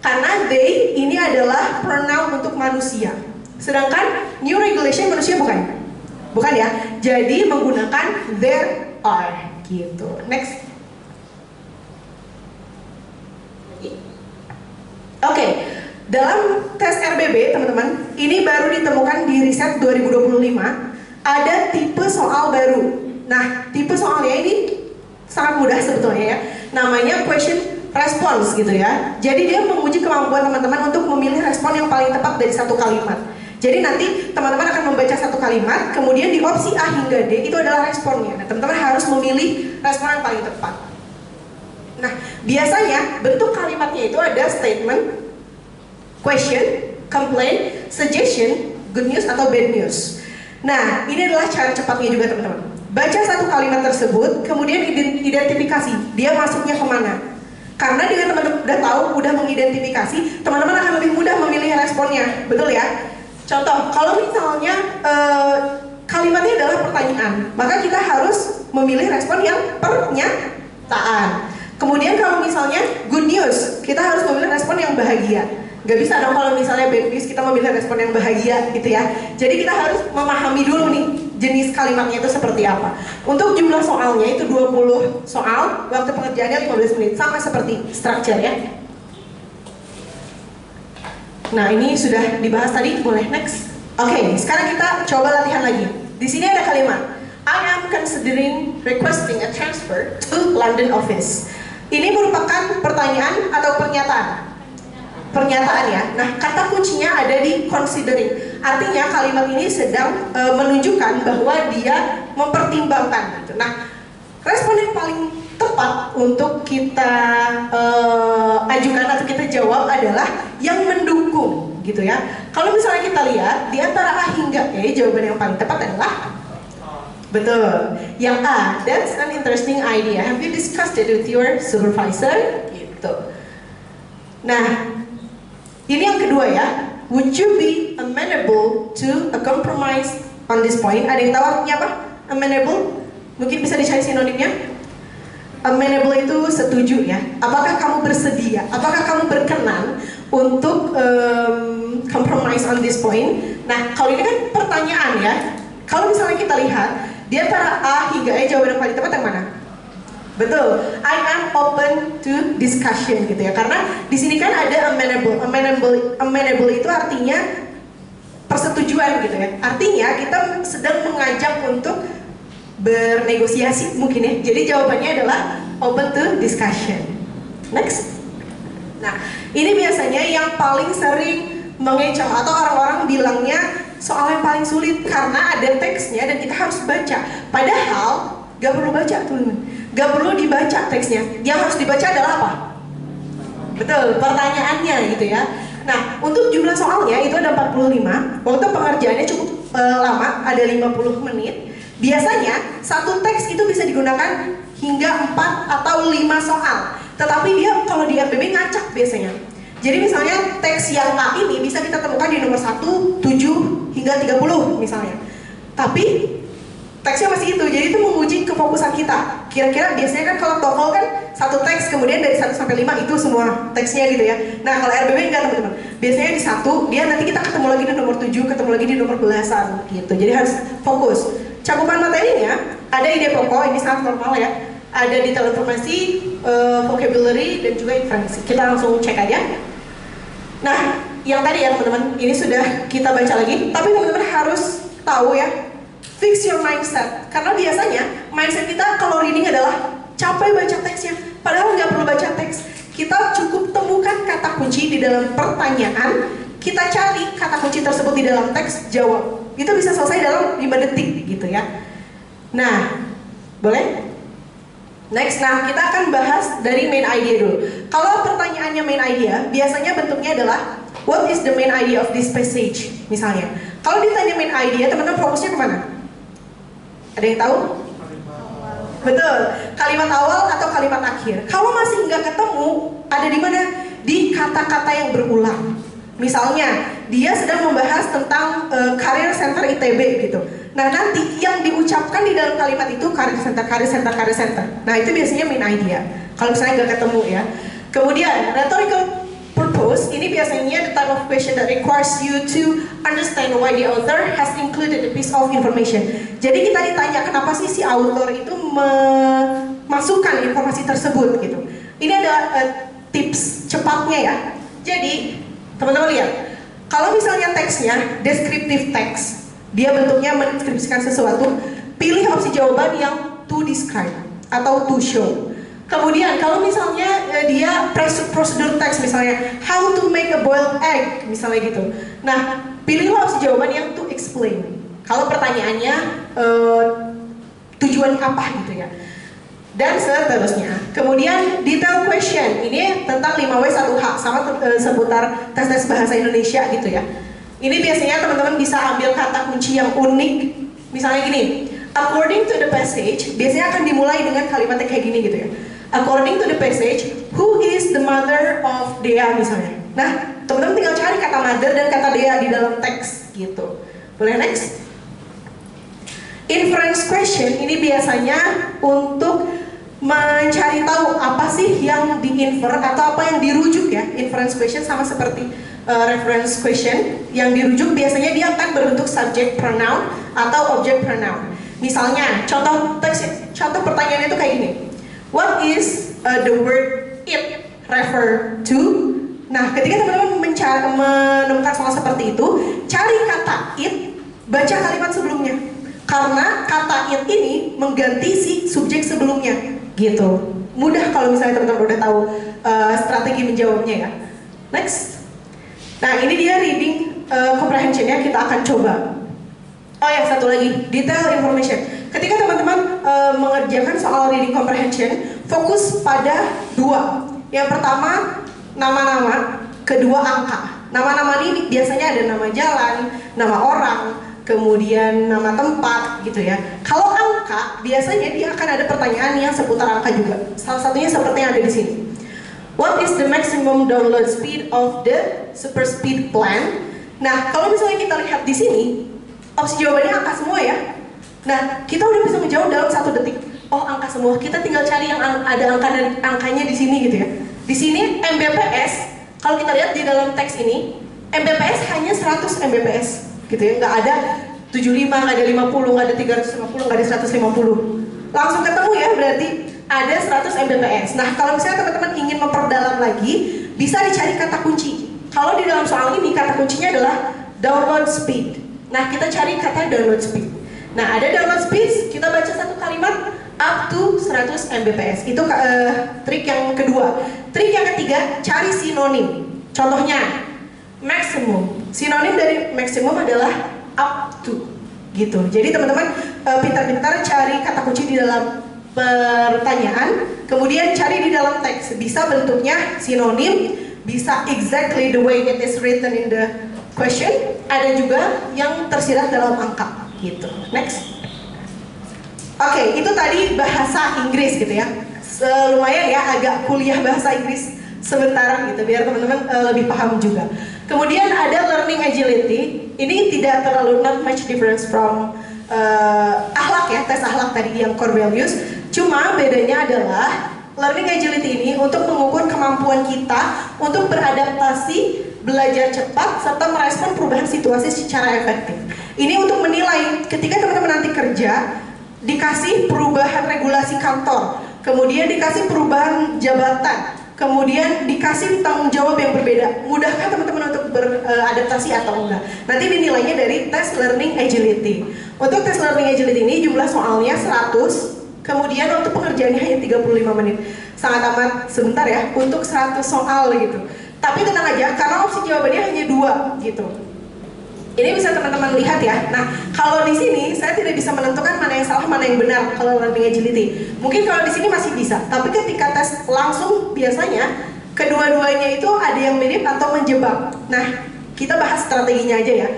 S4: Karena they ini adalah pronoun untuk manusia. Sedangkan new regulation manusia bukan. Bukan ya. Jadi menggunakan there are gitu. Next. Oke, dalam tes RBB teman-teman, ini baru ditemukan di riset 2025, ada tipe soal baru. Nah, tipe soalnya ini sangat mudah sebetulnya ya, namanya question response gitu ya. Jadi dia menguji kemampuan teman-teman untuk memilih respon yang paling tepat dari satu kalimat. Jadi nanti teman-teman akan membaca satu kalimat, kemudian di opsi A hingga D itu adalah responnya. Nah, teman-teman harus memilih respon yang paling tepat. Nah, biasanya bentuk kalimatnya itu ada statement, question, complaint, suggestion, good news atau bad news. Nah, ini adalah cara cepatnya juga teman-teman. Baca satu kalimat tersebut, kemudian identifikasi dia masuknya kemana. Karena dengan teman-teman udah tahu, udah mengidentifikasi, teman-teman akan lebih mudah memilih responnya, betul ya? Contoh, kalau misalnya kalimatnya adalah pertanyaan, maka kita harus memilih respon yang pernyataan. Kemudian kalau misalnya good news, kita harus memilih respon yang bahagia. Gak bisa dong kalau misalnya bad news kita memilih respon yang bahagia gitu ya. Jadi kita harus memahami dulu nih jenis kalimatnya itu seperti apa. Untuk jumlah soalnya itu 20 soal, waktu pengerjaannya 15 menit, sama seperti structure ya. Nah, ini sudah dibahas tadi, boleh next. Oke, sekarang kita coba latihan lagi. Di sini ada kalimat I am considering requesting a transfer to London office. Ini merupakan pertanyaan atau pernyataan? Pernyataan ya. Nah, kata kuncinya ada di considering. Artinya kalimat ini sedang menunjukkan bahwa dia mempertimbangkan gitu. Nah, respon yang paling tepat untuk kita ajukan atau kita jawab adalah yang mendukung gitu ya. Kalau misalnya kita lihat di antara A hingga E, jawaban yang paling tepat adalah betul. Yang A, that's an interesting idea. Have you discussed it with your supervisor? Gitu. Nah, ini yang kedua ya. Would you be amenable to a compromise on this point? Ada yang tahu artinya apa? Amenable? Mungkin bisa dicari sinonimnya. Amenable itu setuju ya. Apakah kamu bersedia? Apakah kamu berkenan untuk compromise on this point? Nah, kalau ini kan pertanyaan ya. Kalau misalnya kita lihat di antara A hingga E, jawaban yang paling tepat yang mana? Betul, I am open to discussion gitu ya. Karena di sini kan ada amenable. Amenable itu artinya persetujuan gitu ya. Artinya kita sedang mengajak untuk bernegosiasi mungkin ya. Jadi jawabannya adalah open to discussion. Next. Nah, ini biasanya yang paling sering mengecoh atau orang-orang bilangnya soal yang paling sulit karena ada teksnya dan kita harus baca. Padahal gak perlu baca teman-teman, gak perlu dibaca teksnya. Yang harus dibaca adalah apa? Betul, pertanyaannya gitu ya. Nah, untuk jumlah soalnya itu ada 45. Waktu pengerjaannya cukup lama, ada 50 menit. Biasanya satu teks itu bisa digunakan hingga 4 atau 5 soal. Tetapi dia kalau di RBB ngacak biasanya. Jadi misalnya teks yang A ini bisa kita temukan di nomor 1, 7 hingga 30 misalnya. Tapi teksnya masih itu, jadi itu menguji kefokusan kita. Kira-kira biasanya kan kalau TOEFL kan satu teks, kemudian dari 1 sampai 5 itu semua teksnya gitu ya. Nah kalau RBB enggak teman-teman. Biasanya di 1, dia nanti kita ketemu lagi di nomor 7, ketemu lagi di nomor belasan gitu. Jadi harus fokus. Cakupan materinya, ada ide pokok, ini sangat normal ya. Ada detail informasi, vocabulary, dan juga inferensi. Kita langsung cek aja. Nah, yang tadi ya teman-teman, ini sudah kita baca lagi. Tapi teman-teman harus tahu ya, fix your mindset. Karena biasanya mindset kita kalau reading adalah capek baca teksnya. Padahal nggak perlu baca teks. Kita cukup temukan kata kunci di dalam pertanyaan. Kita cari kata kunci tersebut di dalam teks, jawab. Itu bisa selesai dalam 5 detik gitu ya. Nah, boleh? Next, nah kita akan bahas dari main idea dulu. Kalau pertanyaannya main idea, biasanya bentuknya adalah what is the main idea of this passage, misalnya. Kalau ditanya main idea, teman-teman fokusnya kemana? Ada yang tahu? Betul, kalimat awal atau kalimat akhir. Kalau masih nggak ketemu, ada di mana? Di kata-kata yang berulang. Misalnya, dia sedang membahas tentang career center ITB gitu. Nah, nanti yang diucapkan di dalam kalimat itu career center, career center, career center. Nah, itu biasanya main idea. Kalau misalnya nggak ketemu ya. Kemudian, rhetorical purpose, ini biasanya the type of question that requires you to understand why the author has included a piece of information. Jadi kita ditanya kenapa sih si author itu memasukkan informasi tersebut gitu. Ini ada tips cepatnya ya. Jadi teman-teman lihat, kalau misalnya teksnya descriptive text, dia bentuknya mendeskripsikan sesuatu, pilih opsi jawaban yang to describe atau to show. Kemudian kalau misalnya dia prosedur teks, misalnya how to make a boiled egg, misalnya gitu. Nah, pilihlah opsi jawaban yang to explain. Kalau pertanyaannya tujuan apa gitu ya. Dan seterusnya. Kemudian detail question, ini tentang 5W1H, sama seputar tes-tes bahasa Indonesia gitu ya. Ini biasanya teman-teman bisa ambil kata kunci yang unik. Misalnya gini, according to the passage, biasanya akan dimulai dengan kalimatnya kayak gini gitu ya. According to the passage, who is the mother of Dea misalnya. Nah, teman-teman tinggal cari kata mother dan kata Dea di dalam teks gitu. Boleh next? Inference question, ini biasanya untuk mencari tahu apa sih yang di-infer atau apa yang dirujuk ya. Inference question sama seperti reference question. Yang dirujuk biasanya dia akan berbentuk subject pronoun atau object pronoun. Misalnya, contoh pertanyaannya itu kayak gini. What is the word it refer to? Nah, ketika teman-teman menemukan soal seperti itu, cari kata it, baca kalimat sebelumnya. Karena kata it ini mengganti si subjek sebelumnya, gitu. Mudah kalau misalnya teman-teman udah tahu strategi menjawabnya ya. Next. Nah, ini dia reading comprehension-nya, kita akan coba. Oh, yang satu lagi, detail information. Ketika teman-teman mengerjakan soal reading comprehension, fokus pada 2. Yang pertama, nama-nama, kedua angka. Nama-nama ini biasanya ada nama jalan, nama orang, kemudian nama tempat gitu ya. Kalau angka, biasanya dia akan ada pertanyaan yang seputar angka juga. Salah satunya seperti yang ada di sini. What is the maximum download speed of the super speed plan? Nah, kalau misalnya kita lihat di sini, opsi jawabannya angka semua ya. Nah, kita udah bisa menjawab dalam 1 detik. Oh, angka semua. Kita tinggal cari yang ada angka dan angkanya di sini gitu ya. Di sini Mbps, kalau kita lihat di dalam teks ini, Mbps hanya 100 Mbps gitu ya. Nggak ada 75, nggak ada 50, nggak ada 350, nggak ada 150. Langsung ketemu ya, berarti ada 100 Mbps. Nah, kalau misalnya teman-teman ingin memperdalam lagi, bisa dicari kata kunci. Kalau di dalam soal ini, kata kuncinya adalah download speed. Nah, kita cari kata download speed. Nah, ada download speed, kita baca satu kalimat up to 100 Mbps. Itu trik yang kedua. Trik yang ketiga, cari sinonim. Contohnya, maximum. Sinonim dari maximum adalah up to. Gitu. Jadi teman-teman pintar-pintar cari kata kunci di dalam pertanyaan. Kemudian cari di dalam teks, bisa bentuknya sinonim, bisa exactly the way it is written in the question, ada juga yang tersirat dalam angka gitu. Next. Oke, itu tadi bahasa Inggris gitu ya. Lumayan ya, agak kuliah bahasa Inggris sebentar gitu biar teman-teman lebih paham juga. Kemudian ada learning agility. Ini tidak terlalu not much difference from akhlak ya, tes akhlak tadi yang core values. Cuma bedanya adalah learning agility ini untuk mengukur kemampuan kita untuk beradaptasi, belajar cepat, serta merespon perubahan situasi secara efektif. Ini untuk menilai ketika teman-teman nanti kerja, dikasih perubahan regulasi kantor, kemudian dikasih perubahan jabatan, kemudian dikasih tanggung jawab yang berbeda. Mudahkah teman-teman untuk beradaptasi atau enggak? Nanti dinilainya dari tes learning agility. Untuk tes learning agility ini jumlah soalnya 100, kemudian untuk pengerjaannya hanya 35 menit. Sangat amat sebentar ya untuk 100 soal gitu. Tapi tenang aja karena opsi jawabannya hanya 2 gitu. Ini bisa teman-teman lihat ya. Nah, kalau di sini saya tidak bisa menentukan mana yang salah, mana yang benar kalau learning agility. Mungkin kalau di sini masih bisa, tapi ketika tes langsung biasanya kedua-duanya itu ada yang mirip atau menjebak. Nah, kita bahas strateginya aja ya.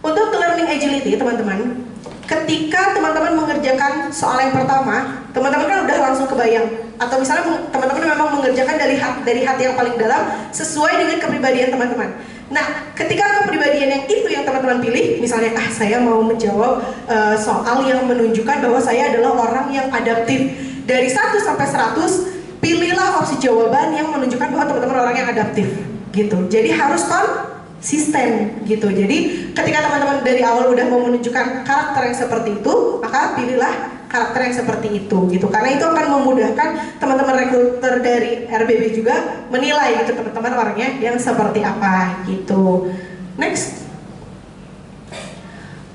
S4: Untuk learning agility, teman-teman, ketika teman-teman mengerjakan soal yang pertama, teman-teman kan udah langsung kebayang. Atau misalnya teman-teman memang mengerjakan dari hati yang paling dalam sesuai dengan kepribadian teman-teman. Nah, ketika kepribadian yang itu yang teman-teman pilih, misalnya saya mau menjawab soal yang menunjukkan bahwa saya adalah orang yang adaptif. Dari 1 sampai 100, pilihlah opsi jawaban yang menunjukkan bahwa teman-teman orang yang adaptif gitu. Jadi harus konsisten gitu. Jadi ketika teman-teman dari awal udah mau menunjukkan karakter yang seperti itu, maka pilihlah karakter yang seperti itu gitu. Karena itu akan memudahkan teman-teman rekruter dari RBB juga menilai gitu teman-teman orangnya yang seperti apa gitu. Next.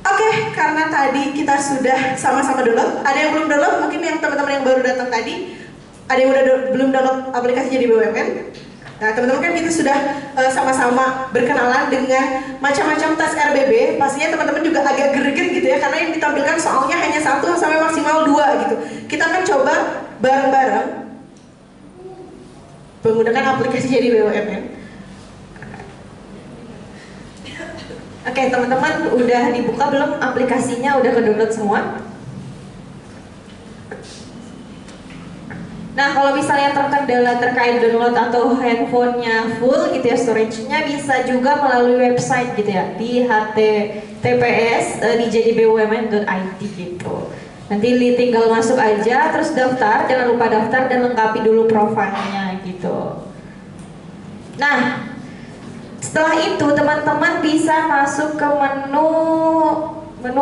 S4: Oke, karena tadi kita sudah sama-sama download. Ada yang belum download? Mungkin yang teman-teman yang baru datang tadi, ada yang belum download aplikasi Jadi BUMN? Nah, teman-teman kan kita sudah sama-sama berkenalan dengan macam-macam tes RBB. Pastinya teman-teman juga agak greget gitu ya, karena yang ditampilkan soalnya hanya 1 sampai maksimal 2 gitu. Kita akan coba bareng-bareng menggunakan aplikasi Jadi BUMN. Oke, teman-teman udah dibuka belum aplikasinya? Udah ke-download semua? Nah, kalau misalnya terkendala terkait download atau handphonenya full gitu ya, storage-nya bisa juga melalui website gitu ya, di https di jadibumn.id gitu. Nanti tinggal masuk aja, terus daftar, jangan lupa daftar dan lengkapi dulu profilnya gitu. Nah, setelah itu teman-teman bisa masuk ke menu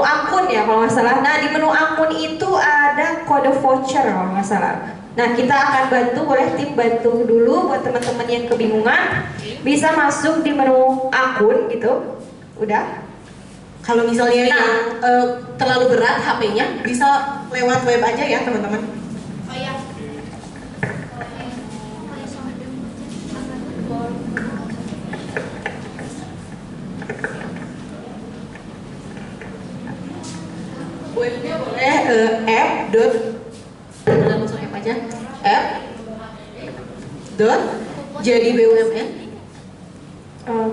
S4: akun ya kalau nggak salah. Nah, di menu akun itu ada kode voucher kalau nggak salah. Nah, kita akan bantu, boleh tim bantu dulu buat teman-teman yang kebingungan. Bisa masuk di menu akun gitu. Udah. Kalau misalnya yang terlalu berat HP-nya, bisa lewat web aja ya teman-teman.
S6: Oh iya.
S4: Webnya boleh langsung app aja, app.jadibumn.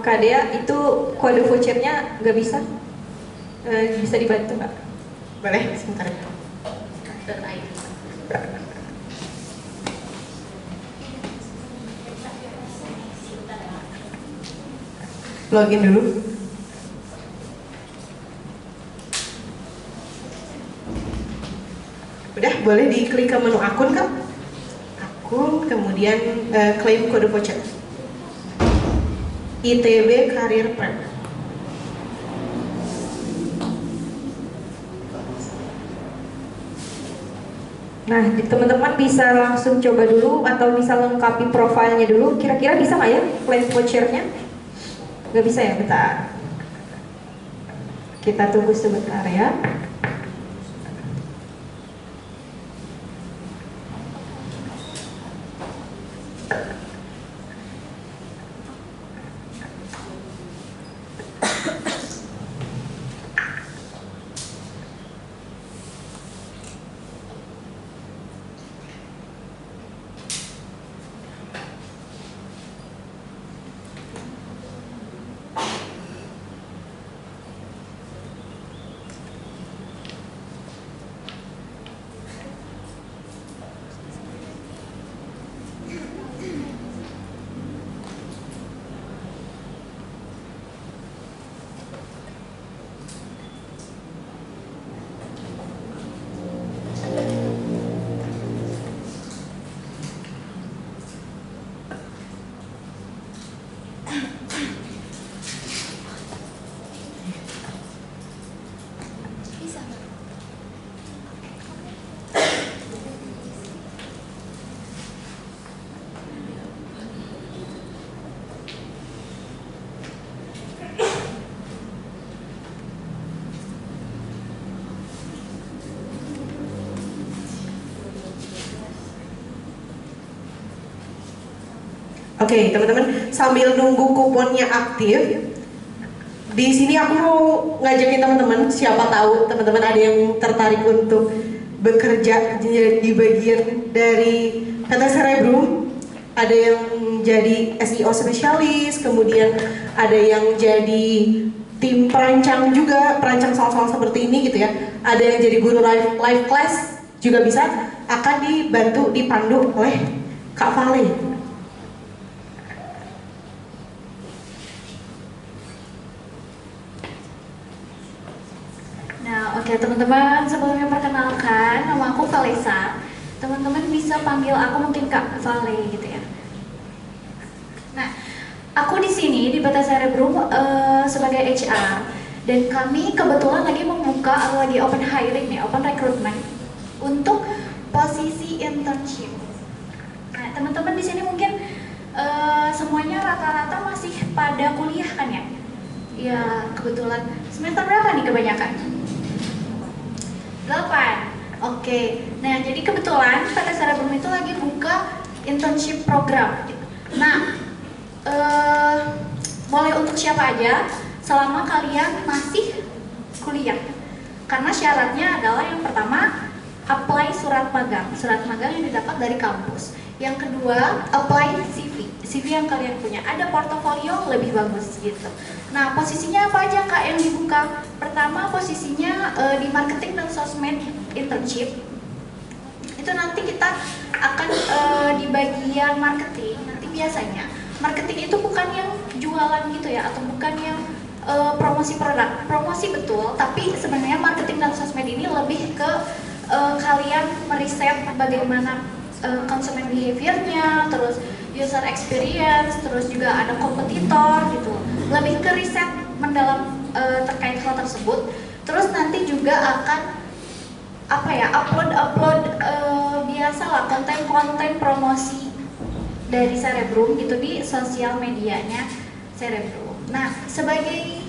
S5: Kak Dea, itu kode vouchernya nggak bisa? Bisa dibantu nggak?
S4: Boleh, sebentar ya. Login dulu. Udah, boleh diklik ke menu akun Kak. Akun, kemudian klaim kode voucher. ITB Career Prep.
S5: Nah, teman-teman bisa langsung coba dulu atau bisa lengkapi profilnya dulu. Kira-kira bisa nggak ya klaim vouchernya? Nggak bisa ya, bentar. Kita tunggu sebentar ya.
S4: Oke, teman-teman, sambil nunggu kuponnya aktif, di sini aku mau ngajakin teman-teman, siapa tahu teman-teman ada yang tertarik untuk bekerja di bagian dari PT Cerebrum, ada yang jadi SEO spesialis, kemudian ada yang jadi tim perancang juga, perancang soal-soal seperti ini gitu ya, ada yang jadi guru live class juga bisa, akan dibantu dipandu oleh Kak Vale.
S6: Nah, oke teman-teman, sebelumnya perkenalkan, nama aku Valesa. Teman-teman bisa panggil aku mungkin Kak Vale gitu ya. Nah, aku di sini di PT Cerebrum sebagai HR, dan kami kebetulan lagi membuka atau lagi open hiring nih, open recruitment untuk posisi internship. Nah, teman-teman di sini mungkin semuanya rata-rata masih pada kuliah kan ya? Ya, kebetulan semester berapa nih kebanyakan? 8. Oke. Nah, jadi kebetulan PT Cerebrum itu lagi buka internship program. Nah, boleh untuk siapa aja selama kalian masih kuliah. Karena syaratnya adalah yang pertama apply surat magang yang didapat dari kampus. Yang kedua, apply CV yang kalian punya, ada portofolio lebih bagus gitu. Nah, posisinya apa aja Kak yang dibuka? Pertama, posisinya di marketing dan sosmed internship. Itu nanti kita akan di bagian marketing. Nanti biasanya marketing itu bukan yang jualan gitu ya, atau bukan yang promosi produk. Promosi betul, tapi sebenarnya marketing dan sosmed ini lebih ke kalian meriset bagaimana consumer behavior-nya, terus user experience, terus juga ada kompetitor gitu. Lebih ke riset mendalam terkait hal tersebut. Terus nanti juga akan upload biasalah konten-konten promosi dari Cerebrum gitu di sosial medianya Cerebrum. Nah, sebagai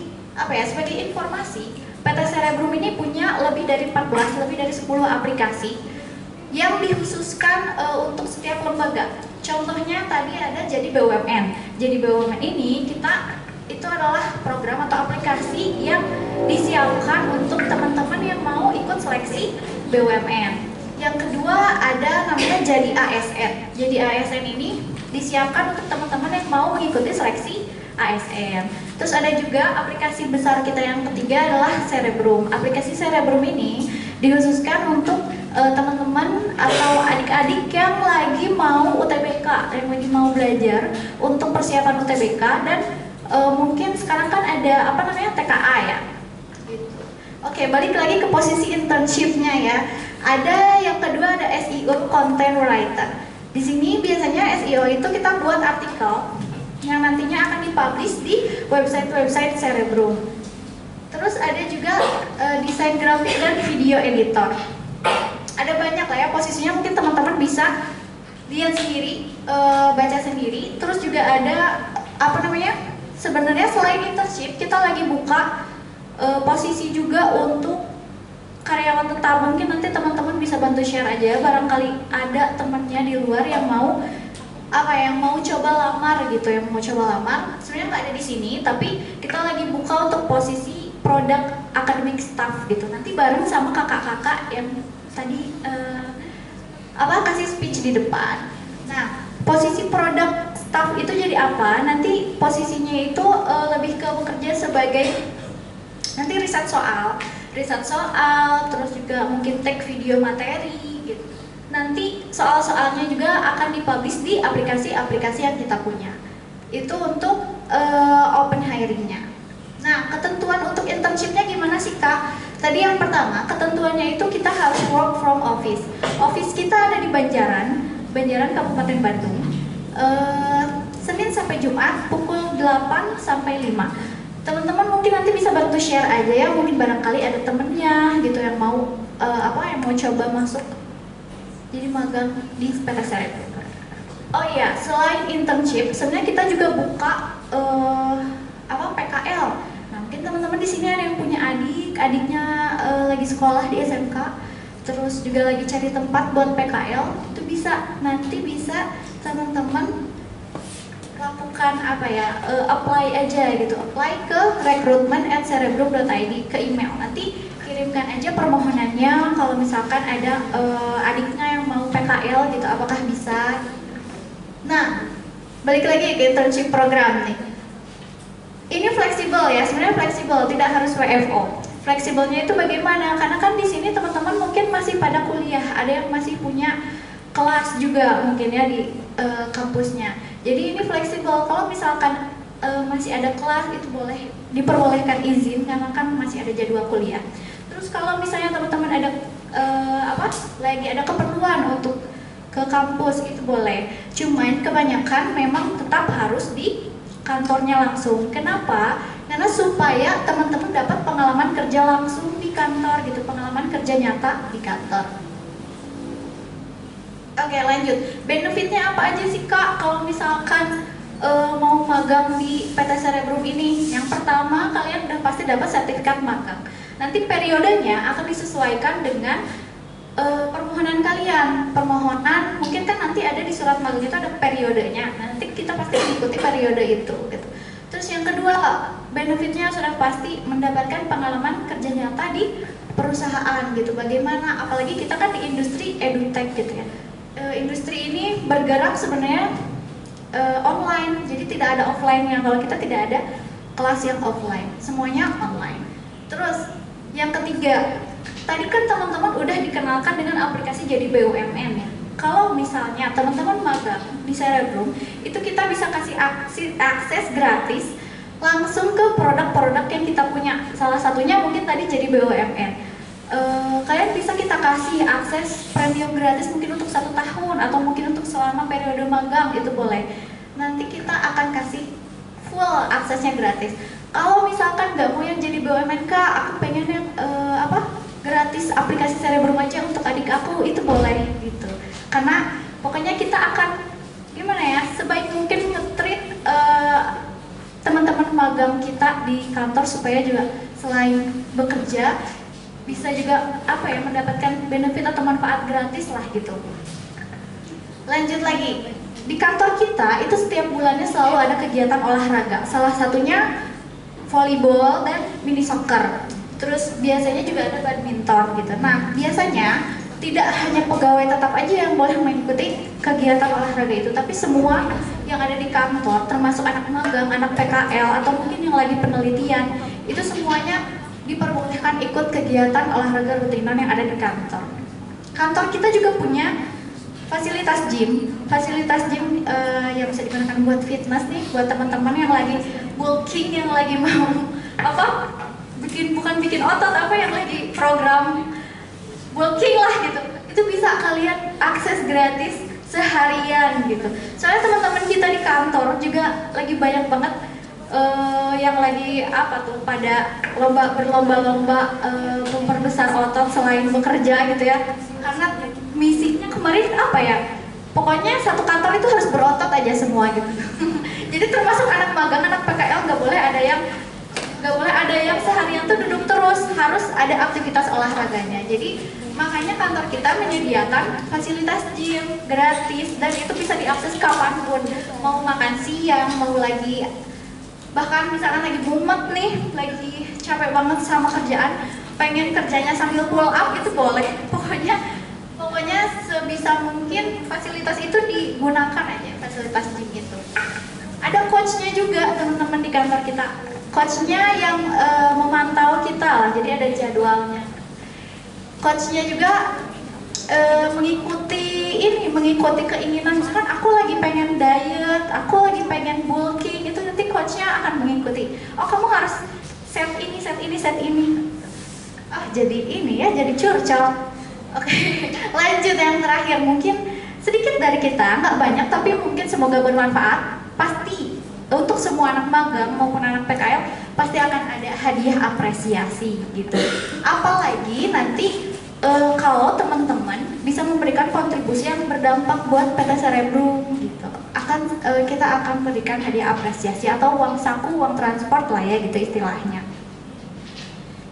S6: informasi, PT Cerebrum ini punya lebih dari 10 aplikasi yang dikhususkan untuk setiap lembaga. Contohnya tadi ada Jadi BUMN. Jadi BUMN ini itu adalah program atau aplikasi yang disiapkan untuk teman-teman yang mau ikut seleksi BUMN. Yang kedua ada namanya Jadi ASN. Jadi ASN ini disiapkan untuk teman-teman yang mau mengikuti seleksi ASN. Terus ada juga aplikasi besar kita yang ketiga adalah Cerebrum. Aplikasi Cerebrum ini dikhususkan untuk teman-teman atau adik-adik yang lagi mau UTBK, yang lagi mau belajar untuk persiapan UTBK, dan mungkin sekarang kan ada TKA ya. Gitu. Oke, balik lagi ke posisi internshipnya ya. Ada yang kedua ada SEO content writer. Di sini biasanya SEO itu kita buat artikel yang nantinya akan dipublish di website Cerebrum. Terus ada juga desain grafik dan video editor. Ada banyak lah ya posisinya, mungkin teman-teman bisa lihat sendiri, baca sendiri. Terus juga ada sebenarnya selain internship kita lagi buka posisi juga untuk karyawan tetap. Mungkin nanti teman-teman bisa bantu share aja, barangkali ada temannya di luar yang mau coba lamar gitu, yang mau coba lamar. Sebenarnya nggak ada di sini, tapi kita lagi buka untuk posisi produk academic staff gitu. Nanti bareng sama kakak-kakak yang tadi kasih speech di depan. Nah, posisi produk staff itu jadi apa? Nanti posisinya itu lebih ke bekerja sebagai nanti riset soal, terus juga mungkin tag video materi gitu. Nanti soal-soalnya juga akan dipublish di aplikasi-aplikasi yang kita punya. Itu untuk open hiringnya. Nah, ketentuan untuk internshipnya gimana sih Kak? Tadi yang pertama, ketentuannya itu kita harus work from office. Office kita ada di Banjaran Kabupaten Bandung. Senin sampai Jumat pukul 8 sampai 5. Teman-teman mungkin nanti bisa bantu share aja ya, mungkin barangkali ada temennya gitu yang mau yang mau coba masuk jadi magang di PT Cerebrum. Oh iya, selain internship, sebenarnya kita juga buka PKL. Nah, mungkin teman-teman di sini ada yang punya adiknya lagi sekolah di SMK, terus juga lagi cari tempat buat PKL, itu bisa nanti bisa teman-teman lakukan apa ya, apply aja gitu, apply ke recruitment@cerebrum.id ke email. Nanti kirimkan aja permohonannya kalau misalkan ada adiknya yang mau PKL gitu, apakah bisa. Nah, balik lagi ke internship program nih. Ini fleksibel ya, sebenarnya fleksibel, tidak harus WFO. Fleksibelnya itu bagaimana? Karena kan di sini teman-teman mungkin masih pada kuliah, ada yang masih punya kelas juga mungkin ya di kampusnya. Jadi ini fleksibel. Kalau misalkan masih ada kelas itu boleh diperbolehkan izin karena kan masih ada jadwal kuliah. Terus kalau misalnya teman-teman ada lagi ada keperluan untuk ke kampus itu boleh. Cuman kebanyakan memang tetap harus di kantornya langsung. Kenapa? Karena supaya teman-teman dapat pengalaman kerja langsung di kantor gitu, pengalaman kerja nyata di kantor. Oke, lanjut. Benefitnya apa aja sih Kak kalau misalkan mau magang di PT Cerebrum ini? Yang pertama, kalian udah pasti dapat sertifikat magang. Nanti periodenya akan disesuaikan dengan permohonan kalian. Permohonan mungkin kan nanti ada di surat magang itu ada periodenya. Nanti kita pasti mengikuti periode itu gitu. Terus yang kedua, benefitnya sudah pasti mendapatkan pengalaman kerja nyata di perusahaan gitu. Bagaimana? Apalagi kita kan di industri edutech gitu ya. Industri ini bergerak sebenarnya online, jadi tidak ada offline-nya. Kalau kita tidak ada kelas yang offline, semuanya online. Terus yang ketiga, tadi kan teman-teman udah dikenalkan dengan aplikasi Jadi BUMN ya. Kalau misalnya teman-teman magang di Cerebrum, itu kita bisa kasih akses gratis langsung ke produk-produk yang kita punya. Salah satunya mungkin tadi Jadi BUMN. Kalian bisa kita kasih akses premium gratis mungkin untuk 1 tahun atau mungkin untuk selama periode magang, itu boleh. Nanti kita akan kasih full aksesnya gratis. Kalau misalkan nggak mau yang Jadi BUMN Kak, aku pengen yang gratis aplikasi Cerebrum aja untuk adik aku, itu boleh gitu. Karena pokoknya kita akan gimana ya, sebaik mungkin nge-treat teman-teman magang kita di kantor supaya juga selain bekerja bisa juga mendapatkan benefit atau manfaat gratis lah gitu. Lanjut lagi, di kantor kita itu setiap bulannya selalu ada kegiatan olahraga. Salah satunya volleyball dan mini soccer. Terus biasanya juga ada badminton gitu. Nah, biasanya tidak hanya pegawai tetap aja yang boleh mengikuti kegiatan olahraga itu, tapi semua yang ada di kantor, termasuk anak magang, anak PKL, atau mungkin yang lagi penelitian, itu semuanya diperbolehkan ikut kegiatan olahraga rutinan yang ada di kantor. Kantor kita juga punya fasilitas gym yang bisa digunakan buat fitness nih, buat teman-teman yang lagi bulking, yang lagi mau bukan bikin otot, yang lagi program bulking lah gitu. Itu bisa kalian akses gratis seharian gitu. Soalnya teman-teman kita di kantor juga lagi banyak banget yang lagi pada berlomba-lomba memperbesar otot selain bekerja gitu ya. Karena misinya kemarin pokoknya satu kantor itu harus berotot aja semua gitu. Jadi termasuk anak magang, anak PKL nggak boleh ada yang seharian tuh duduk terus, harus ada aktivitas olahraganya. Jadi makanya kantor kita menyediakan fasilitas gym gratis dan itu bisa diakses kapanpun. Mau makan siang, mau lagi bahkan misalkan lagi mumet nih, lagi capek banget sama kerjaan, pengen kerjanya sambil pull up, itu boleh. Pokoknya sebisa mungkin fasilitas itu digunakan aja, fasilitas gym itu. Ada coachnya juga teman-teman di kantor kita. Coachnya yang memantau kita lah, jadi ada jadwalnya. Coachnya juga mengikuti keinginan. Misalkan aku lagi pengen diet, aku lagi pengen bulking, itu nanti coachnya akan mengikuti. Oh, kamu harus set ini. Jadi curcol. Oke, lanjut yang terakhir. Mungkin sedikit dari kita, nggak banyak, tapi mungkin semoga bermanfaat. Pasti untuk semua anak magang maupun anak PKL pasti akan ada hadiah apresiasi gitu. Apalagi nanti kalau teman-teman bisa memberikan kontribusi yang berdampak buat PT Cerebrum gitu, kita akan berikan hadiah apresiasi atau uang saku, uang transport lah ya gitu istilahnya.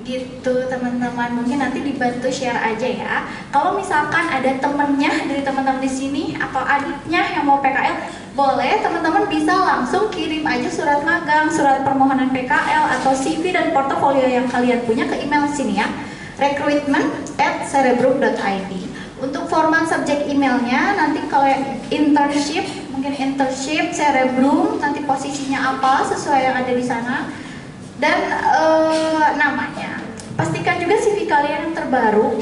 S6: Gitu teman-teman, mungkin nanti dibantu share aja ya. Kalau misalkan ada temennya dari teman-teman di sini atau adiknya yang mau PKL, boleh teman-teman bisa langsung kirim aja surat magang, surat permohonan PKL atau CV dan portofolio yang kalian punya ke email sini ya, recruitment@cerebrum.id. Untuk format subjek emailnya nanti kalau yang internship, mungkin internship Cerebrum, nanti posisinya apa sesuai yang ada di sana. Dan namanya, pastikan juga CV kalian yang terbaru,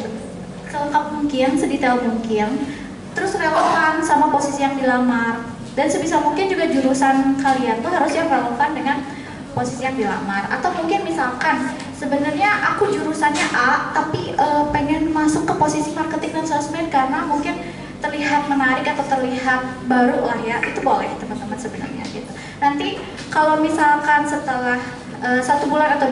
S6: selengkap mungkin, sedetail mungkin, terus relevan sama posisi yang dilamar. Dan sebisa mungkin juga jurusan kalian tuh harus yang relevan dengan posisi yang dilamar. Atau mungkin misalkan sebenarnya aku jurusannya A, tapi pengen masuk ke posisi marketing dan sosmed karena mungkin terlihat menarik atau terlihat baru lah ya, itu boleh teman-teman sebenarnya gitu. Nanti kalau misalkan setelah 1 bulan atau